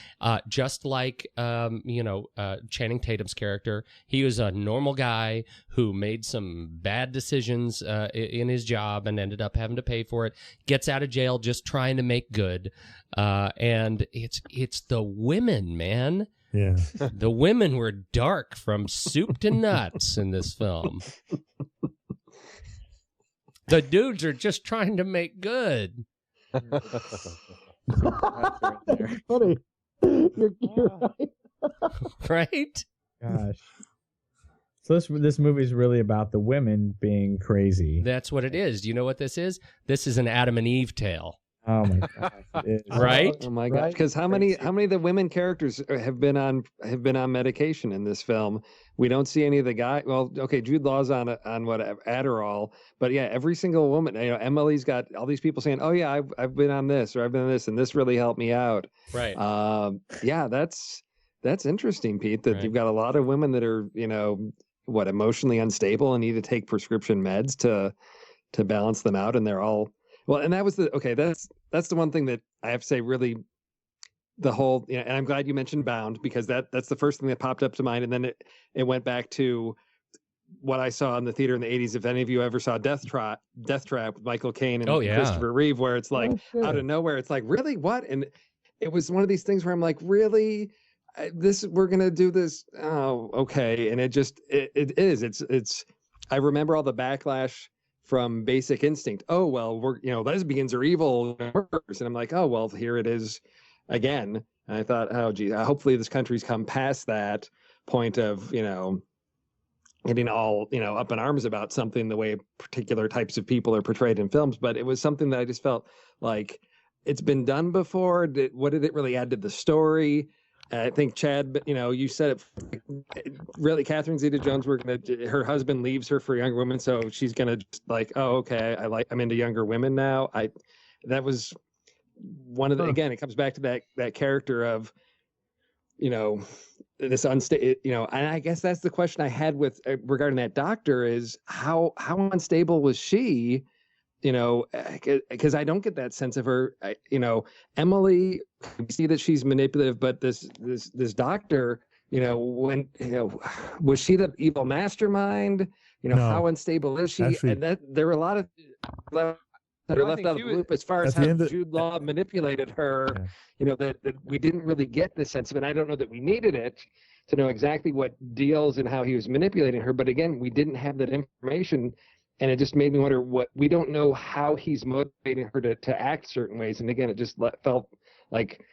just like Channing Tatum's character. He was a normal guy who made some bad decisions in his job and ended up having to pay for it. Gets out of jail just trying to make good. And it's the women, man. Yeah. The women were dark from soup to nuts in this film. The dudes are just trying to make good. That's funny. You're right. Right? Gosh. So this movie is really about the women being crazy. That's what it is. Do you know what this is? This is an Adam and Eve tale. Oh my gosh! Right? Oh my gosh! Because how many of the women characters have been on medication in this film? We don't see any of the guy. Well, okay, Jude Law's on whatever Adderall, but yeah, every single woman. Emily's got all these people saying, "Oh yeah, I've been on this, or I've been on this, and this really helped me out." Right. Yeah, that's interesting, Pete. That You've got a lot of women that are emotionally unstable and need to take prescription meds to balance them out, and they're all. Well, and that was that's the one thing that I have to say really the whole, and I'm glad you mentioned Bound, because that's the first thing that popped up to mind. And then it went back to what I saw in the theater in the 80s. If any of you ever saw Death Trap with Michael Caine and Christopher Reeve, where it's like out of nowhere, it's like, really, what? And it was one of these things where I'm like, really, we're going to do this. Oh, okay. And it is, I remember all the backlash from Basic Instinct. Oh, well, lesbians are evil. And I'm like, oh, well, here it is again. And I thought, oh, gee, hopefully this country's come past that point of, getting all, up in arms about something the way particular types of people are portrayed in films. But it was something that I just felt like it's been done before. What did it really add to the story? I think Chad, you said it really. Catherine Zeta-Jones, her husband leaves her for a younger woman, so she's gonna just like, oh, okay, I'm into younger women now. That was one of the. Again, it comes back to that character of, this unstable. And I guess that's the question I had with regarding that doctor is how unstable was she? Because I don't get that sense of her. Emily, we see that she's manipulative, but this doctor, was she the evil mastermind? No. How unstable is she? Actually, and that there were a lot of are left out of the loop as far as how Jude Law manipulated her. Yeah. You know, that we didn't really get the sense of it. I don't know that we needed it to know exactly what deals and how he was manipulating her. But again, we didn't have that information. And it just made me wonder we don't know how he's motivating her to act certain ways. And again, it just felt like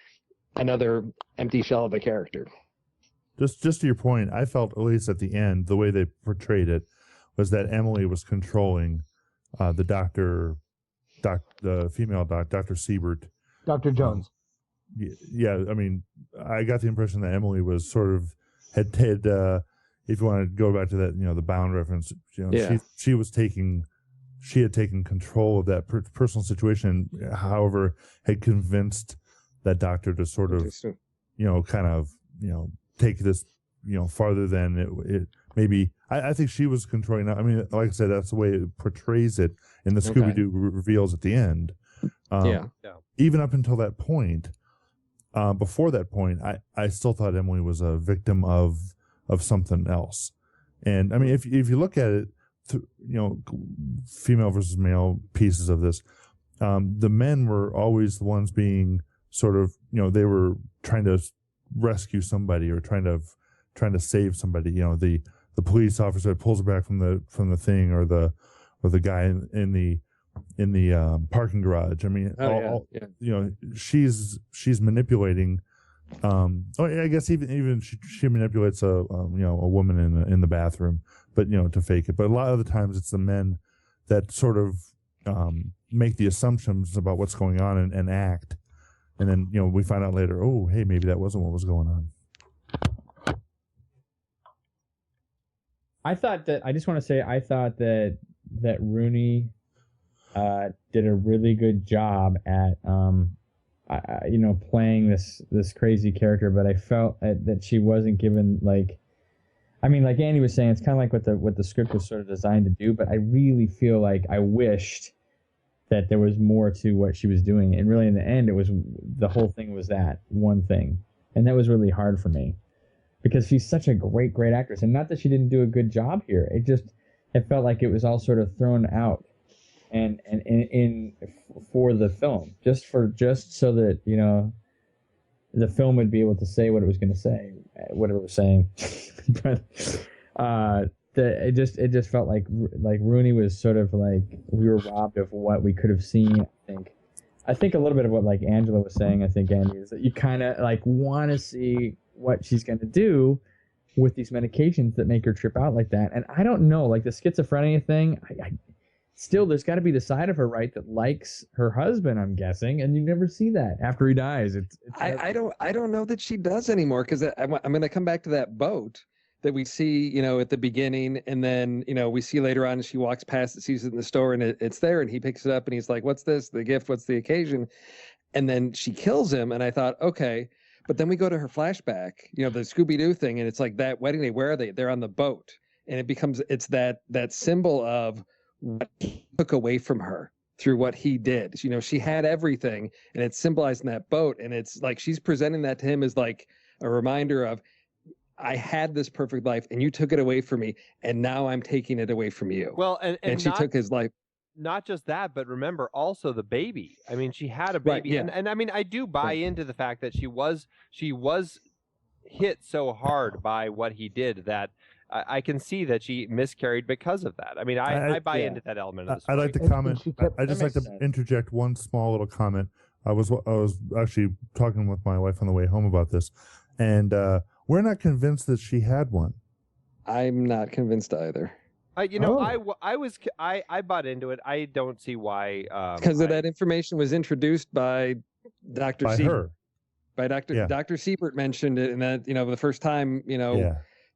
another empty shell of a character. Just to your point, I felt, at least at the end, the way they portrayed it was that Emily was controlling the female Dr. Siebert. Dr. Jones. Yeah, I mean, I got the impression that Emily was sort of had if you want to go back to that, the Bound reference, she had taken control of that personal situation, however, had convinced that doctor to sort of, take this, farther than it maybe. I think she was controlling. I mean, like I said, that's the way it portrays it in the Scooby-Doo reveals at the end. Even up until that point, before that point, I still thought Emily was a victim of something else. And I mean, if you look at it, female versus male pieces of this, the men were always the ones being sort of, they were trying to rescue somebody or trying to save somebody. The police officer that pulls her back from the thing, or the guy in the parking garage. I mean, she's manipulating. I guess even she manipulates a woman in the bathroom, but to fake it. But a lot of the times it's the men that sort of make the assumptions about what's going on and act, and then we find out later, oh hey, maybe that wasn't what was going on. I thought that Rooney did a really good job at playing this crazy character, but I felt that she wasn't given like Andy was saying, it's kind of like what the script was sort of designed to do, but I really feel like I wished that there was more to what she was doing, and really in the end the whole thing was that one thing, and that was really hard for me because she's such a great actress, and not that she didn't do a good job here, it felt like it was all sort of thrown out and in for the film, just so that the film would be able to say what it was going to say, whatever it was saying. But it just felt like Rooney was sort of like we were robbed of what we could have seen. I think a little bit of what like Angela was saying. I think Andy is that you kind of like want to see what she's going to do with these medications that make her trip out like that. And I don't know, like the schizophrenia thing. Still, there's got to be the side of her, right, that likes her husband, I'm guessing, and you never see that after he dies. I don't know that she does anymore, because I'm going to come back to that boat that we see, at the beginning, and then, we see later on she walks past it, sees it in the store, and it's there, and he picks it up, and he's like, what's this? The gift? What's the occasion? And then she kills him, and I thought, okay. But then we go to her flashback, the Scooby-Doo thing, and it's like that wedding day, where are they? They're on the boat. And it's that symbol of what he took away from her through what he did. She had everything, and it's symbolized in that boat, and it's like she's presenting that to him as like a reminder of, I had this perfect life and you took it away from me, and now I'm taking it away from you. Well, and she took his life. Not just that, but remember also the baby. I mean, she had a baby, right, yeah. and I mean, I do buy into the fact that she was hit so hard by what he did that I can see that she miscarried because of that. I mean, I buy into that element of the story. I'd like to comment. I'd just like to interject one small little comment. I was actually talking with my wife on the way home about this, and we're not convinced that she had one. I'm not convinced either. I bought into it. I don't see why. Because that information was introduced by Dr. Siebert. By Dr. Siebert mentioned it, and that the first time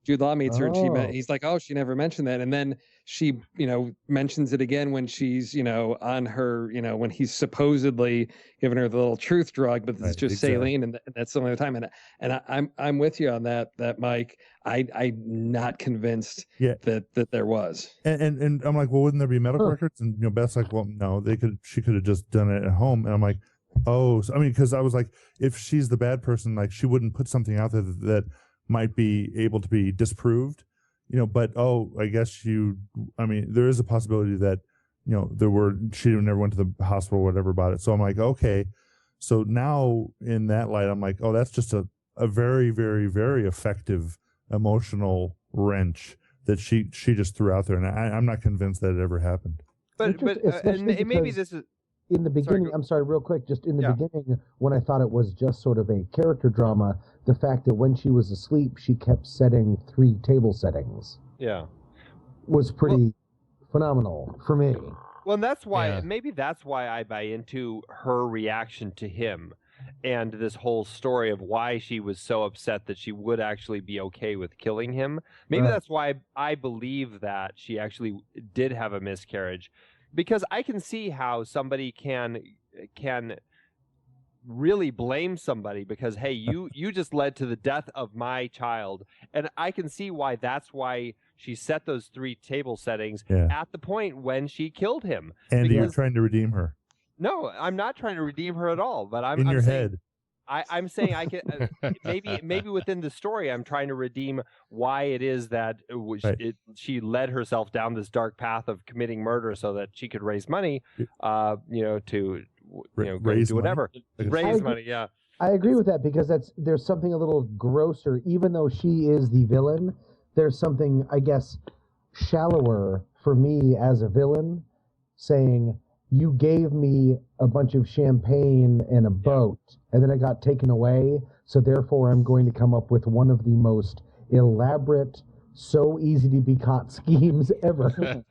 Jude Law meets her, and he's like, oh, she never mentioned that, and then she mentions it again when she's on her when he's supposedly giving her the little truth drug, but it's just saline, and that's the only time. And I'm with you on that Mike. I'm not convinced that there was. And I'm like, well, wouldn't there be medical records? And Beth's like, well, no, she could have just done it at home. And I'm like, oh, so, I mean, because I was like, if she's the bad person, like she wouldn't put something out there that might be able to be disproved, but I guess there is a possibility that she never went to the hospital or whatever about it. So I'm like, okay. So now in that light, I'm like, oh, that's just a very, very, very effective emotional wrench that she just threw out there. And I'm not convinced that it ever happened. But maybe this is in the beginning. I'm sorry, real quick. Just in the beginning, when I thought it was just sort of a character drama, the fact that when she was asleep, she kept setting 3 table settings. Yeah, was pretty phenomenal for me. Well, and that's why maybe that's why I buy into her reaction to him, and this whole story of why she was so upset that she would actually be okay with killing him. Maybe that's why I believe that she actually did have a miscarriage, because I can see how somebody can really blame somebody because, hey, you just led to the death of my child, and I can see why that's why she set those 3 table settings at the point when she killed him. Andy, you're trying to redeem her. No, I'm not trying to redeem her at all. But I'm your saying, head. I'm saying I can maybe within the story I'm trying to redeem why it is that she led herself down this dark path of committing murder so that she could raise money, to raise do whatever, raise money. Yeah, I agree with that because there's something a little grosser. Even though she is the villain, there's something, I guess, shallower for me as a villain, saying, you gave me a bunch of champagne and a boat, and then it got taken away, so therefore I'm going to come up with one of the most elaborate, so easy to be caught schemes ever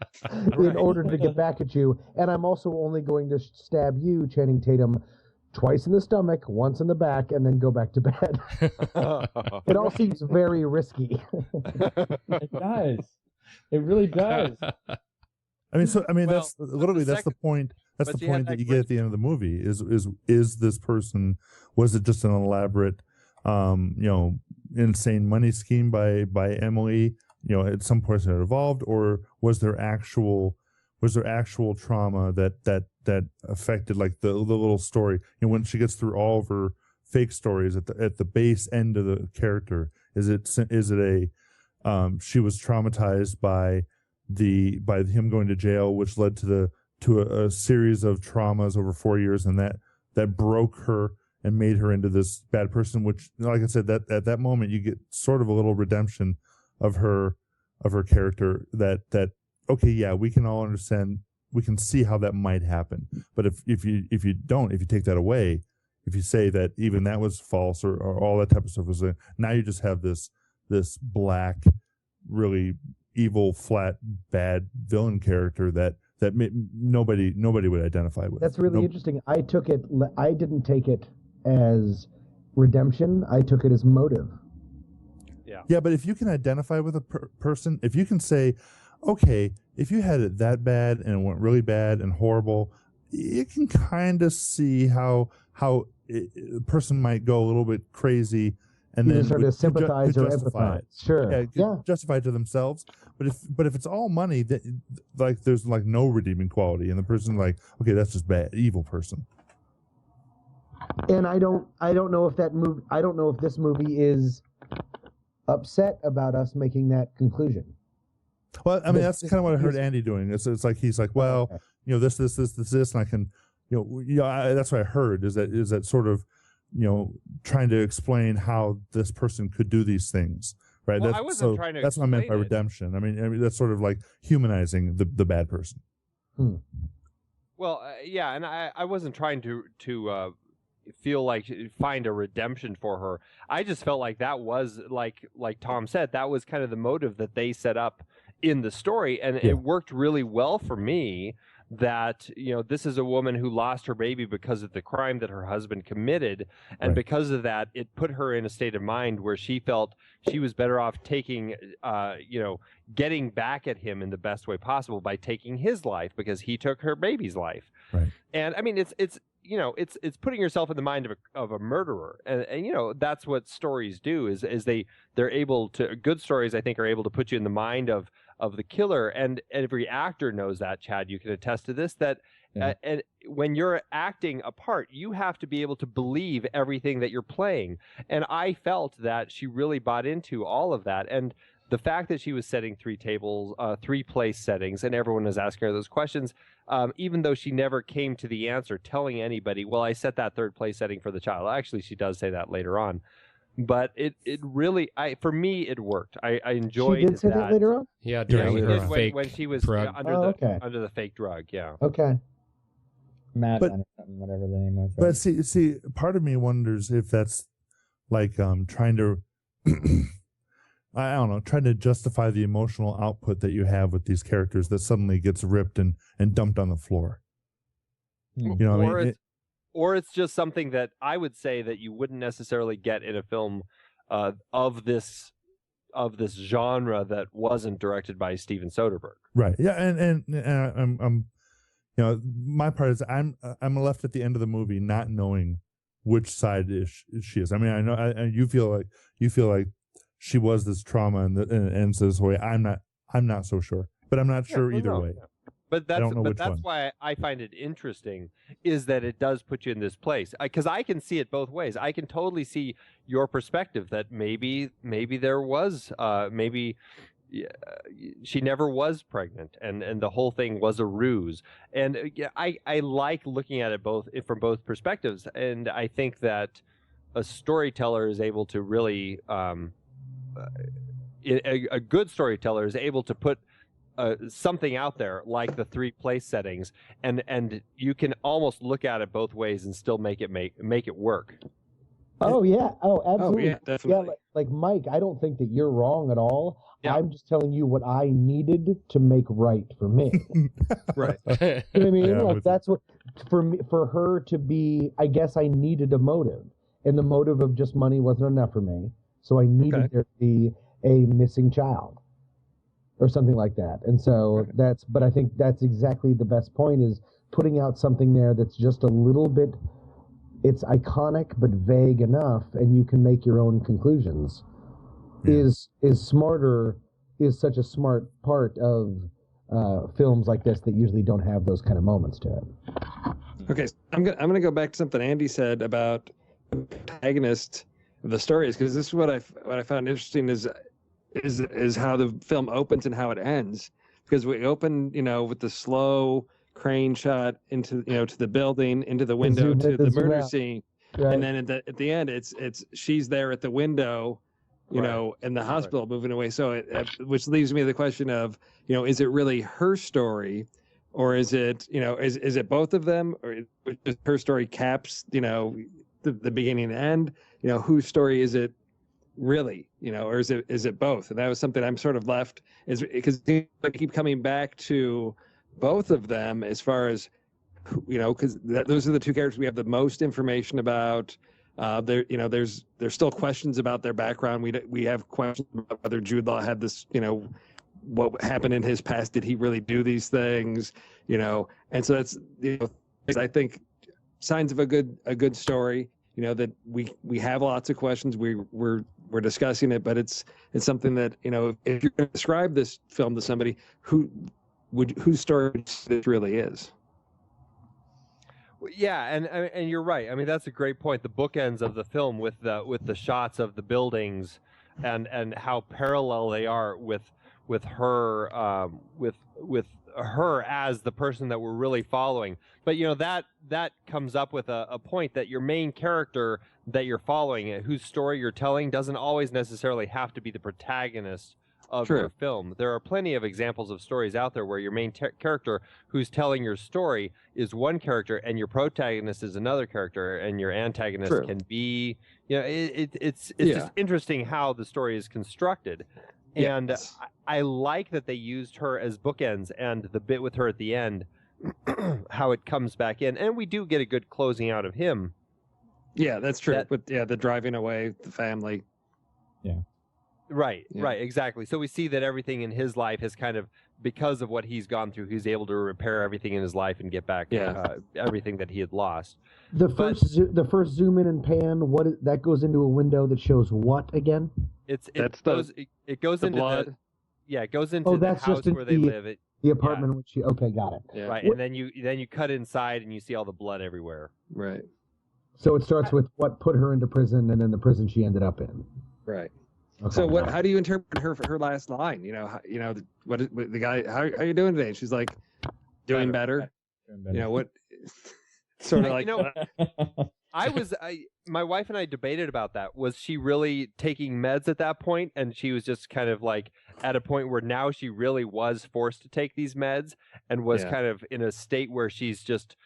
in order to get back at you. And I'm also only going to stab you, Channing Tatum, twice in the stomach, once in the back, and then go back to bed. It all seems very risky. It does. It really does. That's literally that's the point. That's the point that you get at the end of the movie. Is this person? Was it just an elaborate, insane money scheme by Emily? At some point it evolved, or was there actual trauma that affected like the little story? When she gets through all of her fake stories at the base end of the character, is it a she was traumatized by him going to jail, which led to a series of traumas over 4 years, and that broke her and made her into this bad person, which, like I said, that at that moment you get sort of a little redemption of her character that okay, yeah, we can all understand, we can see how that might happen. But if you take that away, if you say that even that was false or all that type of stuff was, now you just have this black, really evil, flat, bad villain character that nobody would identify with. That's really interesting. I didn't take it as redemption. I took it as motive. Yeah, but if you can identify with a person, if you can say, okay, if you had it that bad and it went really bad and horrible, you can kind of see how a person might go a little bit crazy and then sort of sympathize or empathize. Sure. Yeah, justify it to themselves. But if it's all money, that like there's like no redeeming quality, and the person like, okay, that's just bad, evil person. And I don't know if this movie is upset about us making that conclusion. Well, I mean, that's kind of what I heard Andy doing. It's like he's like, well, this, and I can, that's what I heard is that sort of, trying to explain how this person could do these things, right? Well, I wasn't trying to. That's what I meant by redemption. I mean, that's sort of like humanizing the bad person. Well, yeah, and I wasn't trying to feel like find a redemption for her. I just felt like that was like Tom said, that was kind of the motive that they set up in the story, and it worked really well for me. That this is a woman who lost her baby because of the crime that her husband committed, and because of that, it put her in a state of mind where she felt she was better off taking, getting back at him in the best way possible by taking his life because he took her baby's life. Right. And I mean, it's putting yourself in the mind of a murderer, and that's what stories do. Is they're able to, good stories I think are able to put you in the mind of the killer, and every actor knows that. Chad, you can attest to this, that and when you're acting a part, you have to be able to believe everything that you're playing, and I felt that she really bought into all of that, and the fact that she was setting 3 place settings, and everyone was asking her those questions, even though she never came to the answer, telling anybody, well, I set that 3rd place setting for the child. Actually, she does say that later on. But it really, for me, it worked. I enjoyed She did say that later on? Yeah, during her fake when she was drug. under the fake drug, yeah. Okay. Matt, But- whatever the name was. But see, part of me wonders if that's like trying to, I don't know, trying to justify the emotional output that you have with these characters that suddenly gets ripped and dumped on the floor. You know, or, or it's just something that I would say that you wouldn't necessarily get in a film of this genre that wasn't directed by Steven Soderbergh. right? Yeah, and I'm you know, my part is I'm left at the end of the movie not knowing which side she is. I mean, I know you feel like she was this trauma and it ends this way. I'm not so sure, but I'm not sure either way. But that's one. why I find it interesting is that it does put you in this place, because I can see it both ways. I can totally see your perspective that maybe there was she never was pregnant and the whole thing was a ruse. And I like looking at it from both perspectives, and I think that a storyteller is able to really a good storyteller is able to put something out there like the 3 place settings, and you can almost look at it both ways and still make it work. Oh yeah. Oh, absolutely. Oh yeah, definitely. Yeah, like Mike, I don't think that you're wrong at all. Yeah. I'm just telling you what I needed to make right for me. Right. You know what I mean? Yeah, Like that's what for her to be. I guess I needed a motive, and the motive of just money wasn't enough for me. So I needed there to be a missing child, or something like that. And so but I think that's exactly the best point, is putting out something there that's just a little bit. It's iconic but vague enough, and you can make your own conclusions. Yeah. Is such a smart part of films like this that usually don't have those kind of moments to it. Okay, I'm gonna go back to something Andy said about the protagonist of the stories, because this is what I found interesting is how the film opens and how it ends. Because we open, with the slow crane shot into to the building, into the window, to the murder scene, Right. and then at the end it's she's there at the window, in the hospital moving away. So which leaves me the question of, is it really her story, or is it is it both of them, or is her story caps the beginning and end? Whose story is it really, or is it both? And that was something I'm sort of left, is because I keep coming back to both of them as far as, because those are the 2 characters we have the most information about. There's still questions about their background. We have questions about whether Jude Law had this, what happened in his past. Did he really do these things? And so that's, I think, signs of a good story. That we have lots of questions. We're discussing it, but it's something that, if you're going to describe this film to somebody, whose story this really is. Yeah, and you're right. I mean, that's a great point. The bookends of the film with the shots of the buildings and how parallel they are with her with her as the person that we're really following. But that comes up with a point that your main character that you're following, whose story you're telling, doesn't always necessarily have to be the protagonist of your film. There are plenty of examples of stories out there where your main character who's telling your story is one character and your protagonist is another character, and your antagonist can be, it's just interesting how the story is constructed. And I like that they used her as bookends, and the bit with her at the end, how it comes back in, and we do get a good closing out of him. Yeah, that's true. But the driving away, the family. Yeah. Right, exactly. So we see that everything in his life has kind of, because of what he's gone through, he's able to repair everything in his life and get back everything that he had lost. The first zoom in and pan, that goes into a window that shows what again? It goes into blood. It goes into the house where they live. The apartment which okay, got it. Yeah. Right, and then you cut inside and you see all the blood everywhere. Right. So it starts with what put her into prison, and then the prison she ended up in. Right. So what? How do you interpret her last line? What the guy? How you doing today? And she's like, doing better. What? Sort of like. My wife and I debated about that. Was she really taking meds at that point, and she was just kind of like at a point where now she really was forced to take these meds and was kind of in a state where she's just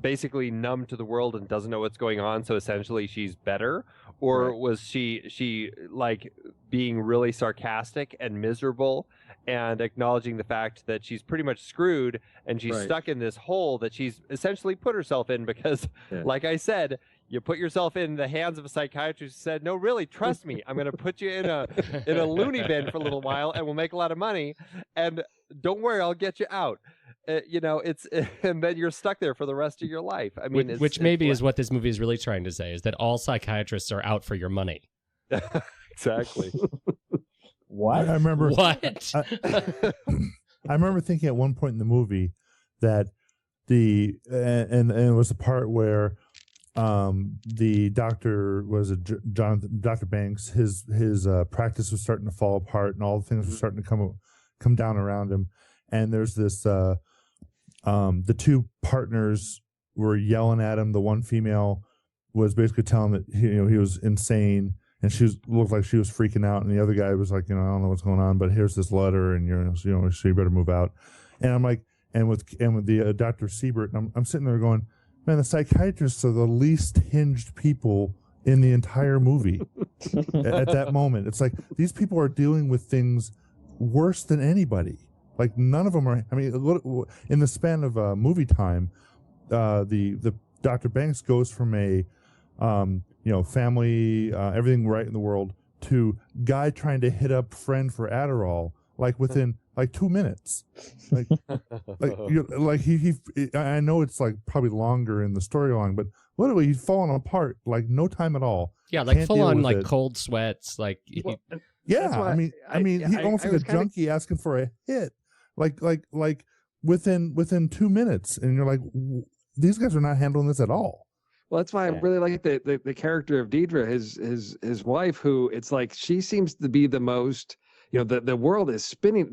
basically numb to the world and doesn't know what's going on, so essentially she's better? Or was she like being really sarcastic and miserable and acknowledging the fact that she's pretty much screwed and she's stuck in this hole that she's essentially put herself in because like I said, you put yourself in the hands of a psychiatrist who said, no, really, trust me, I'm going to put you in a loony bin for a little while and we'll make a lot of money. And don't worry, I'll get you out. It's and then you're stuck there for the rest of your life. I mean, which maybe is what this movie is really trying to say, is that all psychiatrists are out for your money. Exactly. What? I remember. What? I remember thinking at one point in the movie that and it was the part where the doctor was Dr. Banks. His practice was starting to fall apart, and all the things were starting to come down around him. And there's this the two partners were yelling at him. The one female was basically telling him that he was insane, and looked like she was freaking out. And the other guy was like, I don't know what's going on, but here's this letter, and so you better move out. And I'm like, and with the Dr. Siebert, and I'm sitting there going, man, the psychiatrists are the least hinged people in the entire movie. At that moment, it's like these people are dealing with things worse than anybody. Like none of them are. I mean, in the span of movie time, the Dr. Banks goes from a family, everything right in the world, to guy trying to hit up friend for Adderall, like within like 2 minutes. Like I know it's like probably longer in the storyline, but literally he's falling apart like no time at all. Yeah, like full on like cold sweats, like. Yeah, I mean, he's almost like a junkie asking for a hit, like within 2 minutes, and you're like, these guys are not handling this at all. Well, that's why I really like the character of Deidre, his wife, who it's like she seems to be the most. The world is spinning.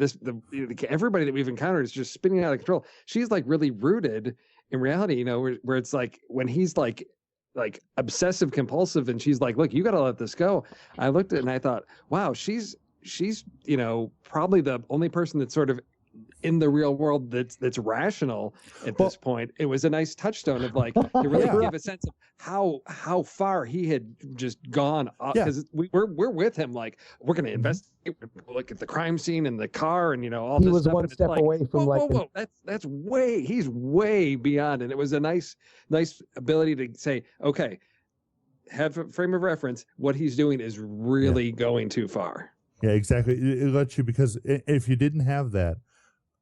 Everybody that we've encountered is just spinning out of control. She's like really rooted in reality, where it's like when he's like obsessive compulsive, and she's like, look, you got to let this go. I looked at it and I thought, wow, she's probably the only person that's sort of in the real world that's rational at this point. It was a nice touchstone of like to really give a sense of how far he had just gone up, because we're with him, like we're going to investigate, look at the crime scene and the car and all he this was stuff. one step away from whoa, that's he's way beyond. And it was a nice ability to say, okay, have a frame of reference, what he's doing is really going too far. Yeah, exactly. It lets you, because if you didn't have that,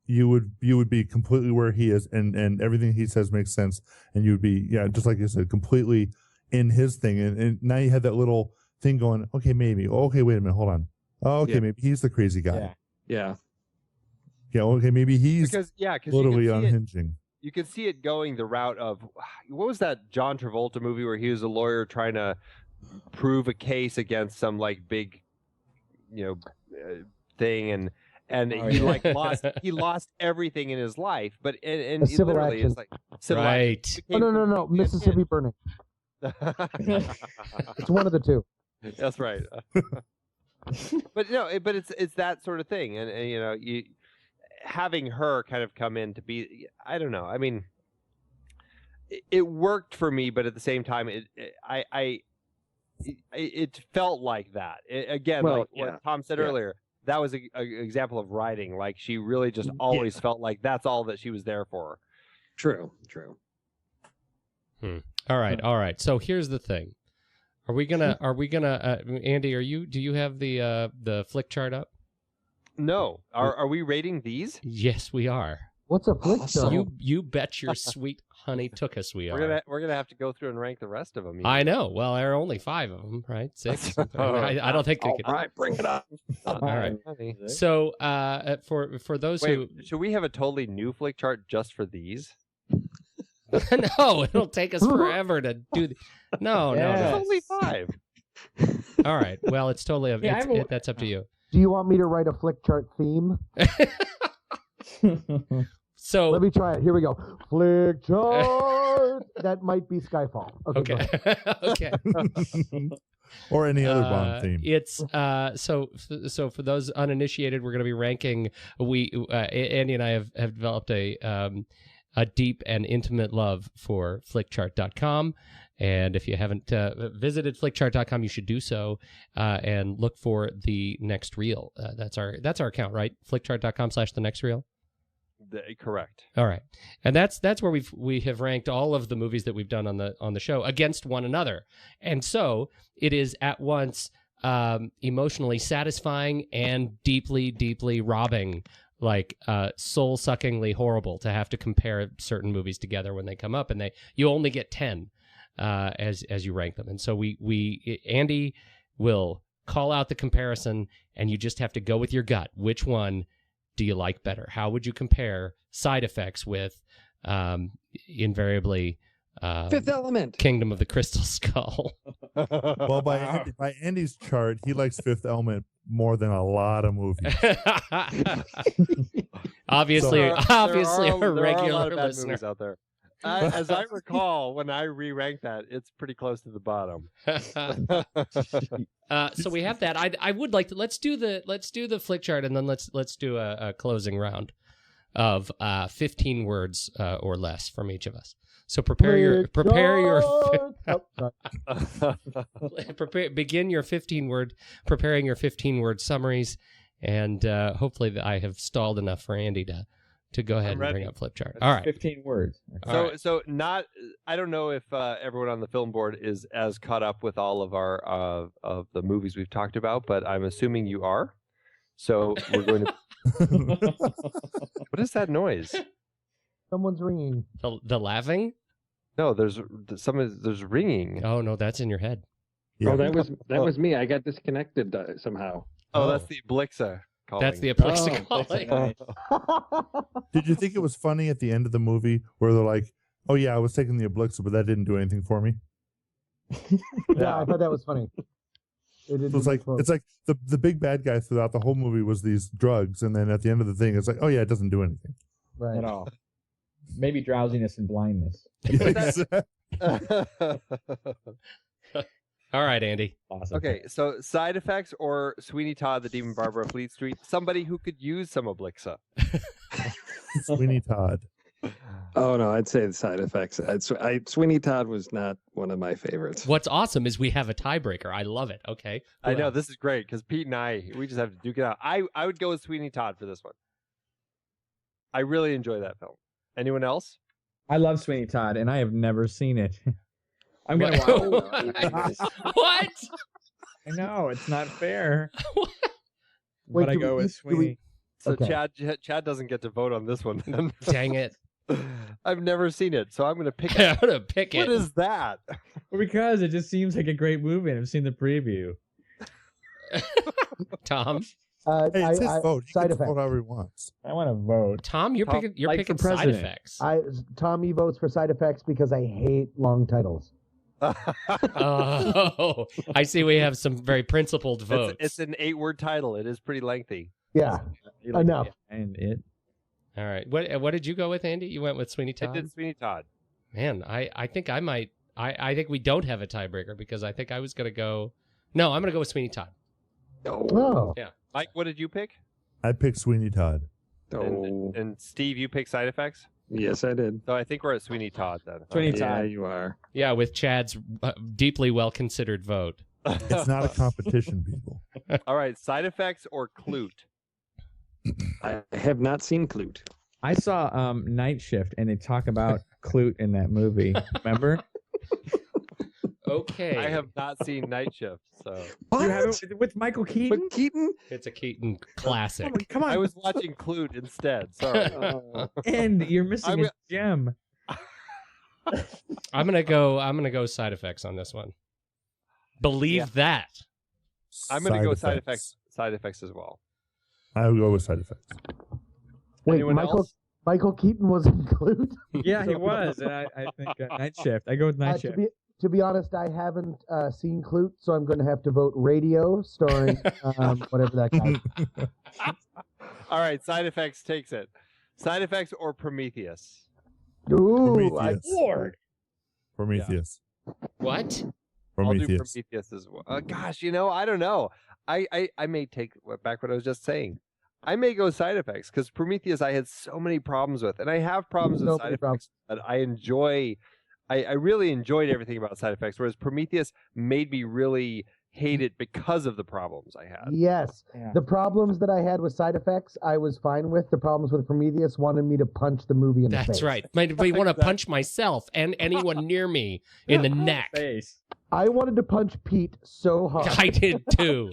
you would be completely where he is, and everything he says makes sense, and you would be just like you said, completely in his thing, and now you had that little thing going, okay, maybe, okay, wait a minute, hold on, maybe he's the crazy guy, okay, maybe he's literally unhinging. You could see it going the route of, what was that John Travolta movie where he was a lawyer trying to prove a case against some like big thing, and he lost everything in his life, but and he literally is like civil right. No, Mississippi Burning. It's one of the two. That's right. But it's that sort of thing, and you having her kind of come in to be, I don't know. I mean, it worked for me, but at the same time, it felt like that. What Tom said earlier. That was an example of writing. Like she really just always felt like that's all that she was there for. True. All right. So here's the thing: Are we gonna? Andy, do you have the flick chart up? No. Are we rating these? Yes, we are. What's a flick chart? You bet your sweet honey tookus we are. We're gonna have to go through and rank the rest of them. I know. Well, there are only 5 of them, right? 6. I don't think they could. All right, bring it up. All right. So, for those who should we have a totally new flick chart just for these? No, it'll take us forever to do. No. It's only 5. All right. Well, it's totally that's up to you. Do you want me to write a flick chart theme? So let me try it. Here we go. Flick chart. That might be Skyfall. Okay. Okay. Or any other Bond theme. It's so for those uninitiated, we're going to be ranking. Andy and I have developed a deep and intimate love for flickchart.com. And if you haven't visited flickchart.com, you should do so and look for the next reel. That's our account, right? Flickchart.com/the-next-reel. Correct. All right, and that's where we have ranked all of the movies that we've done on the show against one another, and so it is at once emotionally satisfying and deeply robbing, like soul-suckingly horrible to have to compare certain movies together when they come up, and you only get 10 as you rank them, and so Andy will call out the comparison, and you just have to go with your gut. Which one do you like better? How would you compare Side Effects with invariably Fifth Element, Kingdom of the Crystal Skull? Well, by Andy's chart, he likes Fifth Element more than a lot of movies. Obviously, there are a regular a lot of bad listener movies out there. As I recall, when I re-ranked that, it's pretty close to the bottom. So we have that. I would like to let's do the flick chart, and then let's do a closing round of 15 words or less from each of us. So begin your 15-word, preparing your 15-word summaries, and hopefully I have stalled enough for Andy to go ahead and bring up flip chart. All right. 15 words. So I don't know if everyone on the film board is as caught up with all of our of the movies we've talked about, but I'm assuming you are. So we're going to. What is that noise? Someone's ringing. The laughing? No, there's ringing. Oh no, that's in your head. Yeah. Oh, that was me. I got disconnected somehow. Oh, that's the Blixa calling. That's the Alexa calling. Did you think it was funny at the end of the movie where they're like, "Oh yeah, I was taking the Alexa, but that didn't do anything for me." Yeah, I thought that was funny. It's like the big bad guy throughout the whole movie was these drugs, and then at the end of the thing, it's like, "Oh yeah, it doesn't do anything." Right. At all. Maybe drowsiness and blindness. All right, Andy. Awesome. Okay, so Side Effects or Sweeney Todd, the Demon Barber of Fleet Street, somebody who could use some Oblixa. Sweeney Todd. Oh no, I'd say the Side Effects. Sweeney Todd was not one of my favorites. What's awesome is we have a tiebreaker. I love it. Okay. I know, this is great because Pete and we just have to duke it out. I would go with Sweeney Todd for this one. I really enjoy that film. Anyone else? I love Sweeney Todd, and I have never seen it. I'm going to watch. What? I know, it's not fair. Wait, but I go with Sweeney. So Okay. Chad doesn't get to vote on this one. Then. Dang it. I've never seen it, so I'm going to pick I'm it. going to pick it. What is that? Well, because it just seems like a great movie, and I've seen the preview. Tom? Hey, it's his vote. He Side can vote Effects. however he wants. I want to vote. Tom, you're Tom, picking like for Side president. Effects. Tommy votes for Side Effects because I hate long titles. Oh, I see we have some very principled votes. It's an 8-word title. It is pretty lengthy. Yeah, You like enough. it and it. All right. What did you go with, Andy? You went with Sweeney I Todd? did Sweeney Todd. Man, I think I might. I think we don't have a tiebreaker because I think I was going to go. No, I'm going to go with Sweeney Todd. Oh, Yeah. Mike, what did you pick? I picked Sweeney Todd. And Steve, you picked Side Effects? Yes, I did. So I think we're at Sweeney Todd then. Sweeney Yeah, Todd. you are. Yeah, with Chad's deeply well-considered vote. It's not a competition, people. All right, Side Effects or Clute? I have not seen Clute. I saw Night Shift, and they talk about Clute in that movie. Remember? Okay. I have not seen Night Shift, so You have it with Michael Keaton? But Keaton? It's a Keaton classic. Come on. I was watching Clute instead. Sorry. And you're missing I'm- a gem. I'm gonna go Side Effects on this one. Believe that. I'm going to go Side Effects as well. I'll go with Side Effects. wait, Anyone else? Michael Keaton was included. Yeah, he was. And I think Night Shift. I go with Night Shift. To be honest, I haven't seen Clute, so I'm going to have to vote Radio, starring whatever that guy. All right, Side Effects takes it. Side Effects or Prometheus? Ooh, Prometheus. What? I'll do Prometheus. Prometheus as well. Gosh, I don't know. I may take back what I was just saying. I may go Side Effects because Prometheus I had so many problems with, and I have problems with Side Effects that I enjoy. I really enjoyed everything about Side Effects, whereas Prometheus made me really hate it because of the problems I had. Yes. Yeah. The problems that I had with Side Effects, I was fine with. The problems with Prometheus wanted me to punch the movie in the face. That's right. I want to punch myself and anyone near me in the neck. I wanted to punch Pete so hard. I did too.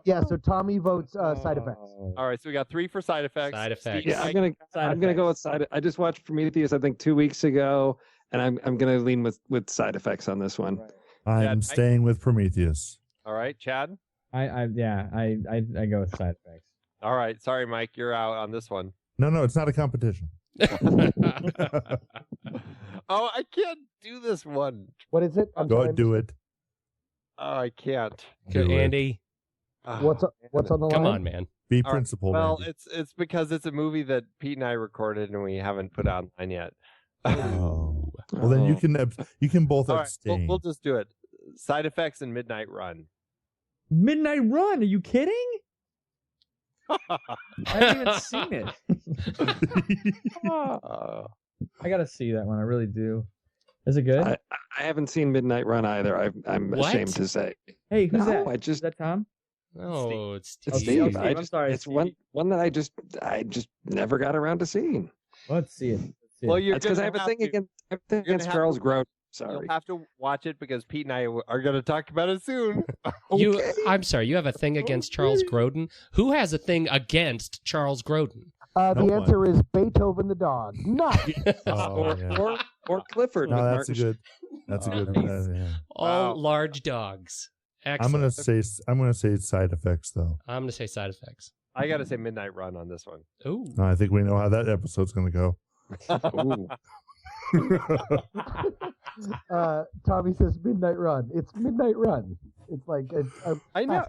Yeah, so Tommy votes Side Effects. All right, so we got 3 for Side Effects. Side Effects. Yeah, I'm gonna go with Side. I just watched Prometheus, I think 2 weeks ago, and I'm gonna lean with Side Effects on this one. Right. I'm staying with Prometheus. All right, Chad. I go with Side Effects. All right, sorry, Mike, you're out on this one. No, it's not a competition. Oh, I can't do this one. What is it? Go do it. Oh, I can't. Andy. What's on the line? Come on, man. Be principled. Well, Andy. it's because it's a movie that Pete and I recorded and we haven't put online yet. Oh. Well, then you can both All right, abstain. we'll just do it. Side Effects and Midnight Run. Midnight Run? Are you kidding? I haven't even seen it. I gotta see that one. I really do. Is it good? I haven't seen Midnight Run either. I'm ashamed to say. Hey, who's that? Is that Tom? No, it's Steve. I'm sorry. It's one that I just never got around to seeing. Let's see it. Well, you're because I have a thing against Charles Grodin. Sorry. You'll have to watch it because Pete and I are going to talk about it soon. I'm sorry. You have a thing against Charles Grodin? Who has a thing against Charles Grodin? The answer is Beethoven the dog. Or Clifford. No, that's a good. Yeah. All large dogs. Excellent. I'm gonna say Side Effects though. I'm gonna say Side Effects. I got to say Midnight Run on this one. Ooh. No, I think we know how that episode's gonna go. Tommy says Midnight Run. It's Midnight Run. It's like I know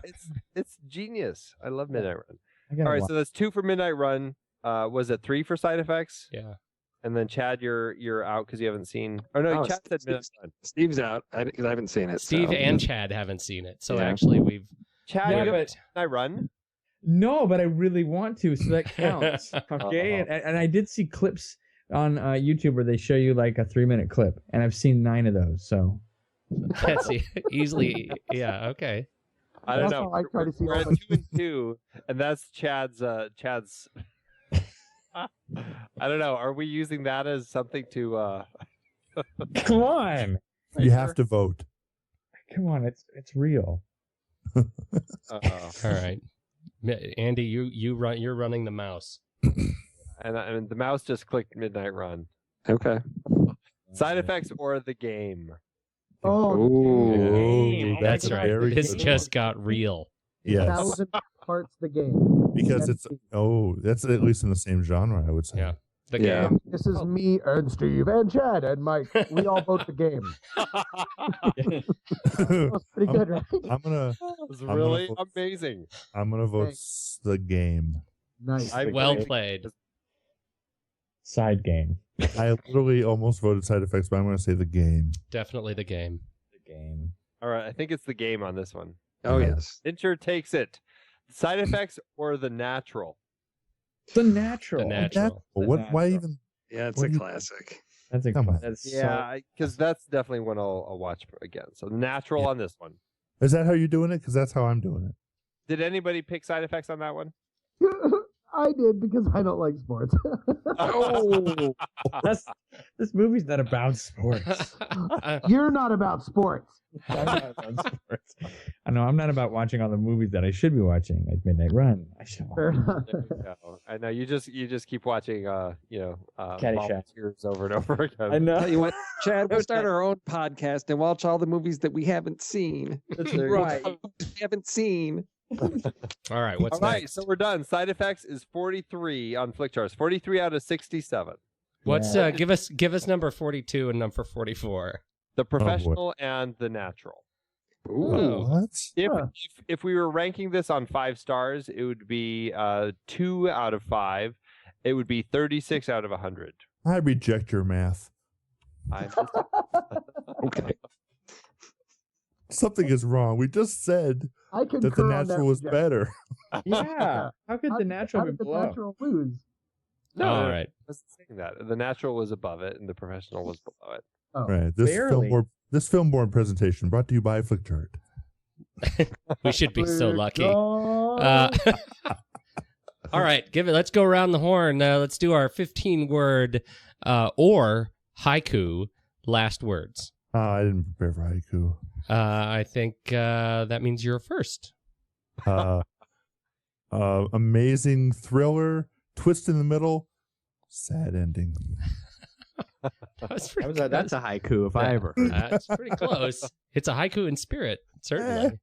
it's genius. I love Midnight Run. All right, so that's 2 for Midnight Run. Was it 3 for Side Effects? Yeah. And then Chad, you're out because you haven't seen. Oh no, Chad said Midnight Run. Steve's out because I haven't seen it. Steve and Chad haven't seen it, so actually we've. Chad, Midnight Run. No, but I really want to, so that counts. Okay, and I did see clips on YouTube where they show you like a 3-minute clip, and I've seen 9 of those. So that's easily, yeah, okay. I don't know. We're at 2 and 2, and that's Chad's. I don't know. Are we using that as something to? Come on. You have to vote. Come on, it's real. All right, Andy, you're running the mouse. And the mouse just clicked Midnight Run. Okay. Side Effects or the game? Oh, that's right. This just got real. Yes. 1,000 parts the game. Because that's at least in the same genre, I would say. Yeah. The game. This is me and Steve and Chad and Mike. We all vote the game. That was pretty good, right? It was really amazing. I'm gonna vote the game. Nice. Well played. Side game. I literally almost voted Side Effects, but I'm going to say the game. Definitely the game. The game. All right, I think it's the game on this one. Oh, yes. Fincher takes it. Side Effects or The Natural? The Natural. The Natural. Why even? Yeah, it's a classic. That's a classic. Because that's definitely one I'll watch again. So The Natural on this one. Is that how you're doing it? Because that's how I'm doing it. Did anybody pick Side Effects on that one? I did because I don't like sports. Oh, this movie's not about sports. You're not about sports. I'm not about sports. I know I'm not about watching all the movies that I should be watching, like Midnight Run. I should watch. I know you just keep watching, Caddyshack over and over again. I know. Tell you what, Chad, we'll start our own podcast and watch all the movies that we haven't seen. That's right. We haven't seen. All right, what's all right, next? So we're done. Side Effects is 43 on Flick Charts. 43 out of 67. What's give us number 42 and number 44. The Professional and The Natural. Ooh. What? If we were ranking this on 5 stars, it would be 2 out of 5. It would be 36 out of 100. I reject your math. Okay. Something is wrong. We just said I concur that The on Natural was rejection. better. Yeah. How could The Natural How be did The below? Natural lose? No, All I right. wasn't saying that. The Natural was above it, and The Professional was below it. Oh. Right. Barely. This film board presentation brought to you by Flickchart. We should be so lucky. Oh. All right, let's go around the horn. Let's do our 15-word or haiku last words. I didn't prepare for haiku. I think that means you're first. Amazing thriller, twist in the middle, sad ending. That's That's a haiku if I ever heard. That's pretty close. It's a haiku in spirit, certainly.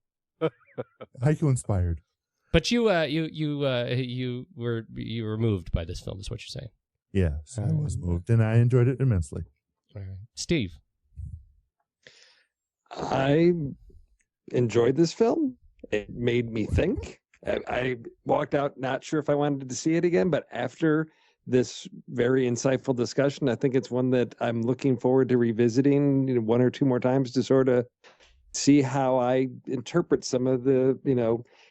Haiku inspired. But you were moved by this film, is what you're saying. Yes, I was moved, and I enjoyed it immensely. All right. Steve. I enjoyed this film. It made me think. I walked out not sure if I wanted to see it again, but after this very insightful discussion, I think it's one that I'm looking forward to revisiting 1 or 2 more times to sort of see how I interpret some of the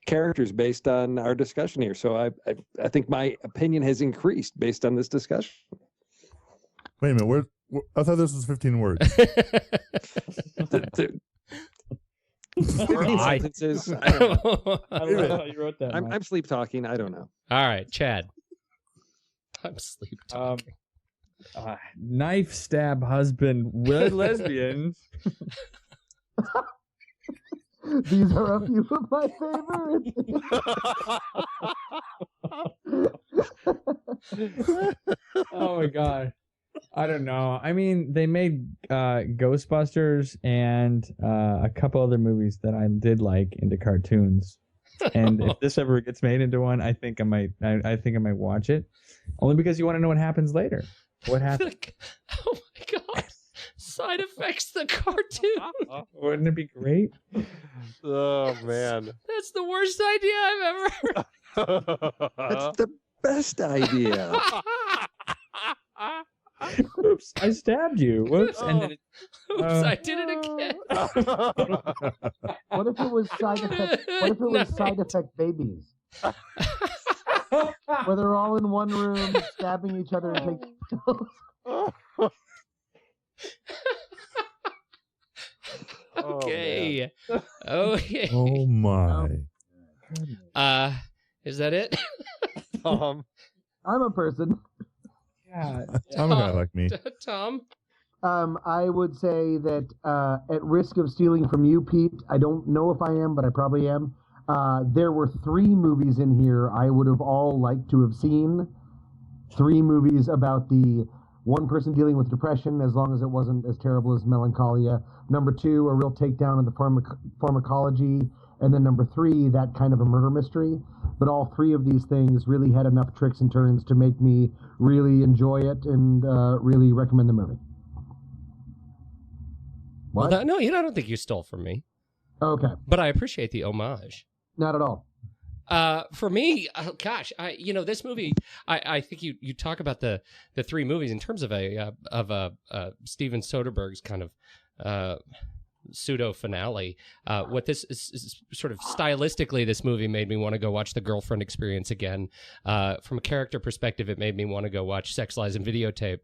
characters based on our discussion here. So I think my opinion has increased based on this discussion. Wait a minute, I thought this was 15 words. Sentences. I don't know. I don't know how you wrote that. I'm sleep talking. I don't know. All right, Chad. I'm sleep talking. Knife stab husband with lesbian. These are a few of my favorites. Oh my god. I don't know. I mean, they made Ghostbusters and a couple other movies that I did like into cartoons. And if this ever gets made into one, I think I might watch it. Only because you want to know what happens later. What happens? Oh my god. Side effects the cartoon. Wouldn't it be great? Oh man. That's the worst idea I've ever heard. That's the best idea. Oops, I stabbed you. Whoops. And then Oops, I did it again. What if it was side effect? What if it was side effect babies? Where they're all in one room stabbing each other and taking pills. Okay. Okay. Oh my. Is that it? Tom. I'm a person. yeah, I'm a guy like me. Tom? I would say that at risk of stealing from you, Pete, I don't know if I am, but I probably am. There were 3 movies in here I would have all liked to have seen. 3 movies about the one person dealing with depression, as long as it wasn't as terrible as Melancholia. Number 2, a real takedown of the pharmacology. And then number 3, that kind of a murder mystery. But all 3 of these things really had enough tricks and turns to make me really enjoy it and really recommend the movie. What? Well, no, I don't think you stole from me. Okay. But I appreciate the homage. Not at all. For me, gosh, this movie, I think you talk about the 3 movies in terms of a Steven Soderbergh's kind of pseudo finale. What this is sort of stylistically, this movie made me want to go watch The Girlfriend Experience again. From a character perspective, it made me want to go watch Sex, Lies, and Videotape.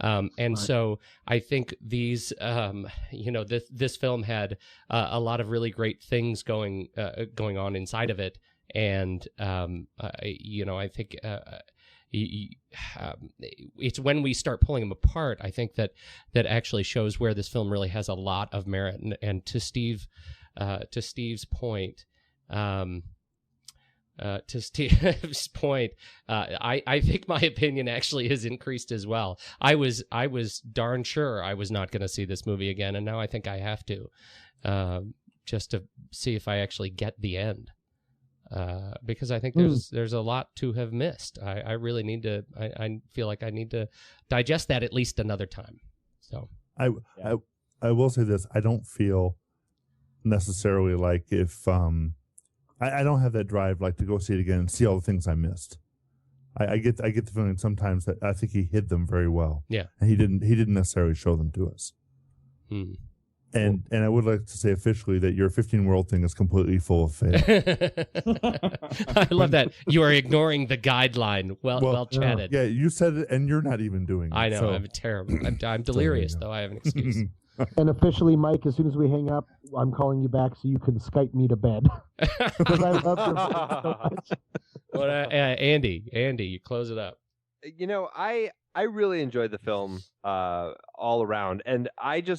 And so I think these, this film had a lot of really great things going on inside of it. And I think it's when we start pulling them apart, I think that actually shows where this film really has a lot of merit. And to Steve's point, I think my opinion actually has increased as well. I was darn sure I was not going to see this movie again, and now I think I have to, just to see if I actually get the end. Because I think there's a lot to have missed. I really need to. I feel like I need to digest that at least another time. So I I will say this: I don't feel necessarily like if I don't have that drive like to go see it again and see all the things I missed. I get the feeling sometimes that I think he hid them very well. Yeah, and he didn't necessarily show them to us. And I would like to say officially that your 15-year-old thing is completely full of fail. I love that. You are ignoring the guideline. Well chatted. Yeah, you said it, and you're not even doing it. I know. So. I'm terrible. I'm delirious, though. I have an excuse. And officially, Mike, as soon as we hang up, I'm calling you back so you can Skype me to bed. Because I love your voice so much. Well, Andy, you close it up. I really enjoyed the film all around, and I know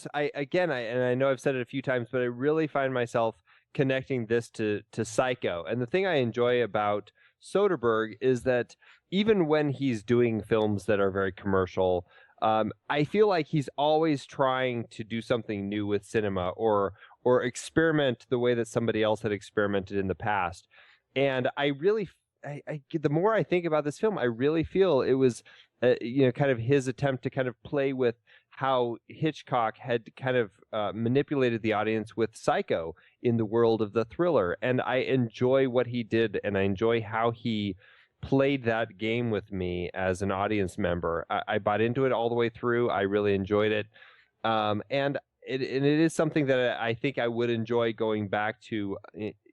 I've said it a few times, but I really find myself connecting this to Psycho. And the thing I enjoy about Soderbergh is that even when he's doing films that are very commercial, I feel like he's always trying to do something new with cinema or experiment the way that somebody else had experimented in the past. And I the more I think about this film, I really feel it was, kind of his attempt to kind of play with how Hitchcock had kind of manipulated the audience with Psycho in the world of the thriller. And I enjoy what he did, and I enjoy how he played that game with me as an audience member. I bought into it all the way through. I really enjoyed it. And it is something that I think I would enjoy going back to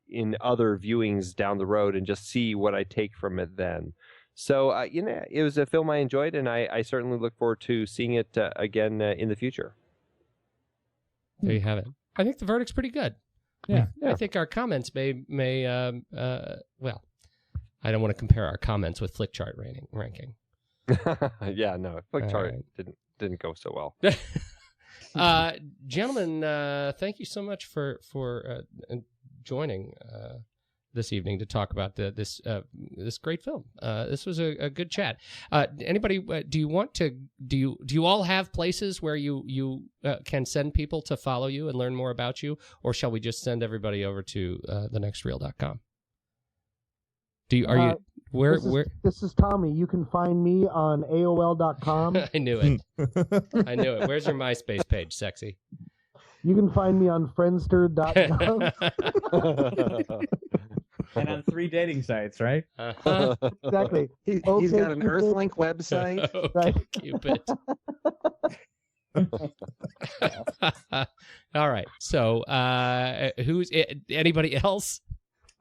in other viewings down the road and just see what I take from it then. So, it was a film I enjoyed, and I certainly look forward to seeing it again in the future. There you have it. I think the verdict's pretty good. Yeah. I think our comments may I don't want to compare our comments with Flickchart ranking. Yeah, no, Flickchart didn't go so well. Gentlemen, thank you so much for joining this evening to talk about this great film. This was a good chat. Anybody, do you all have places where you can send people to follow you and learn more about you, or shall we just send everybody over to thenextreel.com? This is Tommy. You can find me on AOL.com. I knew it. I knew it. Where's your MySpace page, sexy? You can find me on Friendster.com. And on 3 dating sites, right? Uh-huh. Exactly. He's got an Earthlink website. Okay, Cupid. All right. So, who's anybody else?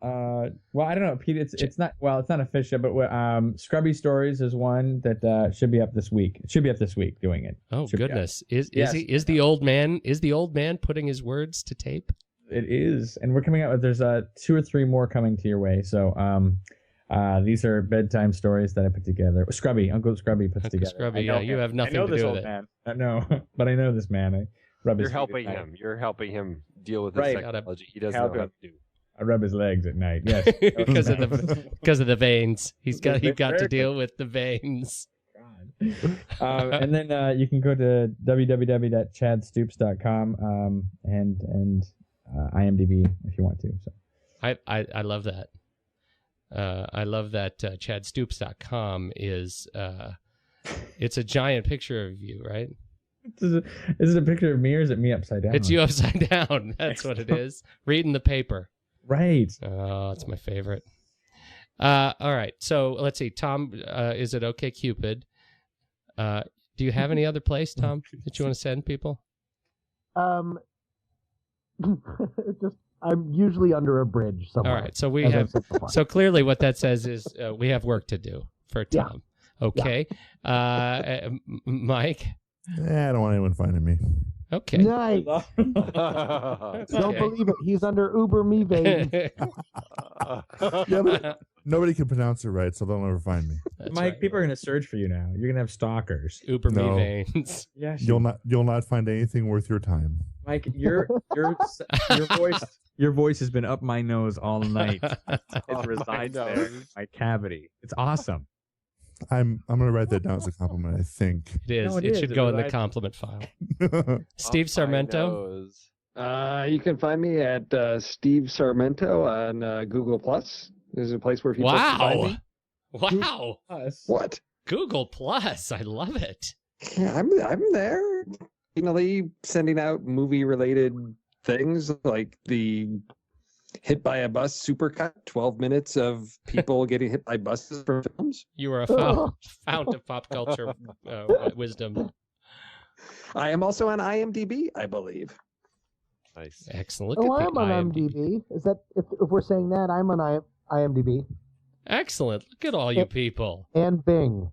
Well, I don't know, Pete. It's not official, but Scrubby Stories is one that should be up this week. It should be up this week doing it. Oh goodness, is the old man putting his words to tape? It is, and we're coming out with there's 2 or 3 more coming to your way. So these are bedtime stories that I put together. Uncle Scrubby puts together. Scrubby, you have nothing to do with it. Man. No, but I know this man. You're helping him. You're helping him deal with the psychology. He doesn't know how to do. I rub his legs at night. Yes, because of the veins. He's got to deal with the veins. God. And then you can go to www.chadstoops.com and IMDb if you want to. So I love that. I love that ChadStoops.com is it's a giant picture of you, right? Is it a picture of me, or is it me upside down? It's you upside down. That's what it is. Reading the paper. Right. Oh, it's my favorite. All right. So let's see. Tom, is it okay, Cupid? Do you have any other place, Tom, that you want to send people? Just I'm usually under a bridge somewhere. All right. So we have. So clearly, what that says is we have work to do for Tom. Yeah. Okay. Yeah. Mike. I don't want anyone finding me. Okay. Nice. Okay. Don't believe it. He's under Uber me veins. Yeah, but nobody can pronounce it right, so they'll never find me. That's Mike, right. People are going to search for you now. You're going to have stalkers. Uber me veins. Yes. You'll not find anything worth your time. Mike, your voice has been up my nose all night. It resides there in my cavity. It's awesome. I'm gonna write that down as a compliment. I think it is. No, it should go in the compliment file. Steve Sarmento. You can find me at Steve Sarmento on Google Plus. There's a place where people can find me. Wow! What? Google Plus. I love it. Yeah, I'm there. occasionally sending out movie-related things like the hit by a bus supercut, 12 minutes of people getting hit by buses for films. You are a fount of pop culture wisdom. I am also on IMDb, I believe. Nice. Excellent. Oh, Look at I'm the on IMDb. Is that if we're saying that I'm on IMDb Excellent. Look at all you people. and Bing?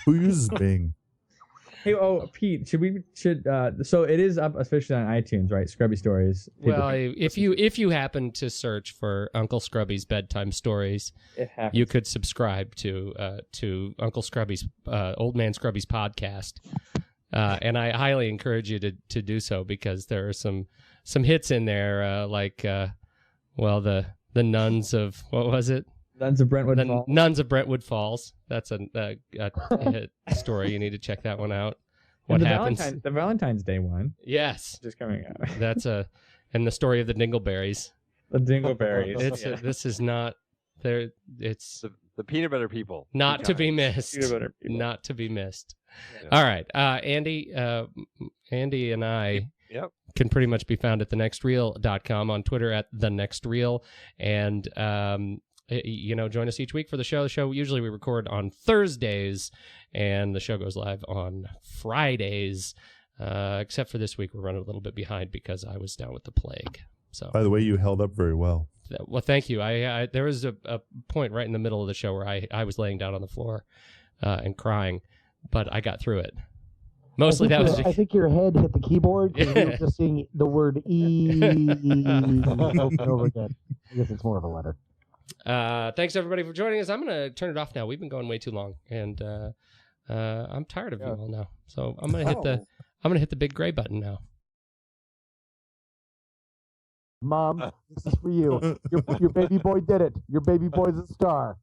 Who uses Bing? Hey, Pete, so it is up officially on iTunes, right? Scrubby Stories. Well, if you happen to search for Uncle Scrubby's bedtime stories, you could subscribe to Uncle Scrubby's Old Man Scrubby's podcast, and I highly encourage you to do so because there are some hits in there, like the Nuns of what was it? Nuns of Brentwood Falls. Nuns of Brentwood Falls. That's a hit story. You need to check that one out. What happens? The Valentine's Day one. Yes, Just coming out. And the story of the Dingleberries. The Dingleberries. This is not there. It's The peanut butter people. not to be missed. Peanut butter people. Not to be missed. Yeah. All right, Andy and I Yep. can pretty much be found at thenextreel.com, on Twitter at thenextreel, and join us each week for the show. The show usually we record on Thursdays, and the show goes live on Fridays. Except for this week, we're running a little bit behind because I was down with the plague. So, By the way, you held up very well. well, thank you. I there was a point right in the middle of the show where I was laying down on the floor and crying, but I got through it. Mostly that was. I think your head hit the keyboard because we were just seeing the word E over and over again. I guess it's more of a letter. Thanks everybody for joining us. I'm gonna turn it off now. We've been going way too long, and I'm tired of you all now. So I'm gonna hit the big gray button now. Mom, this is for you. Your baby boy did it. Your baby boy's a star.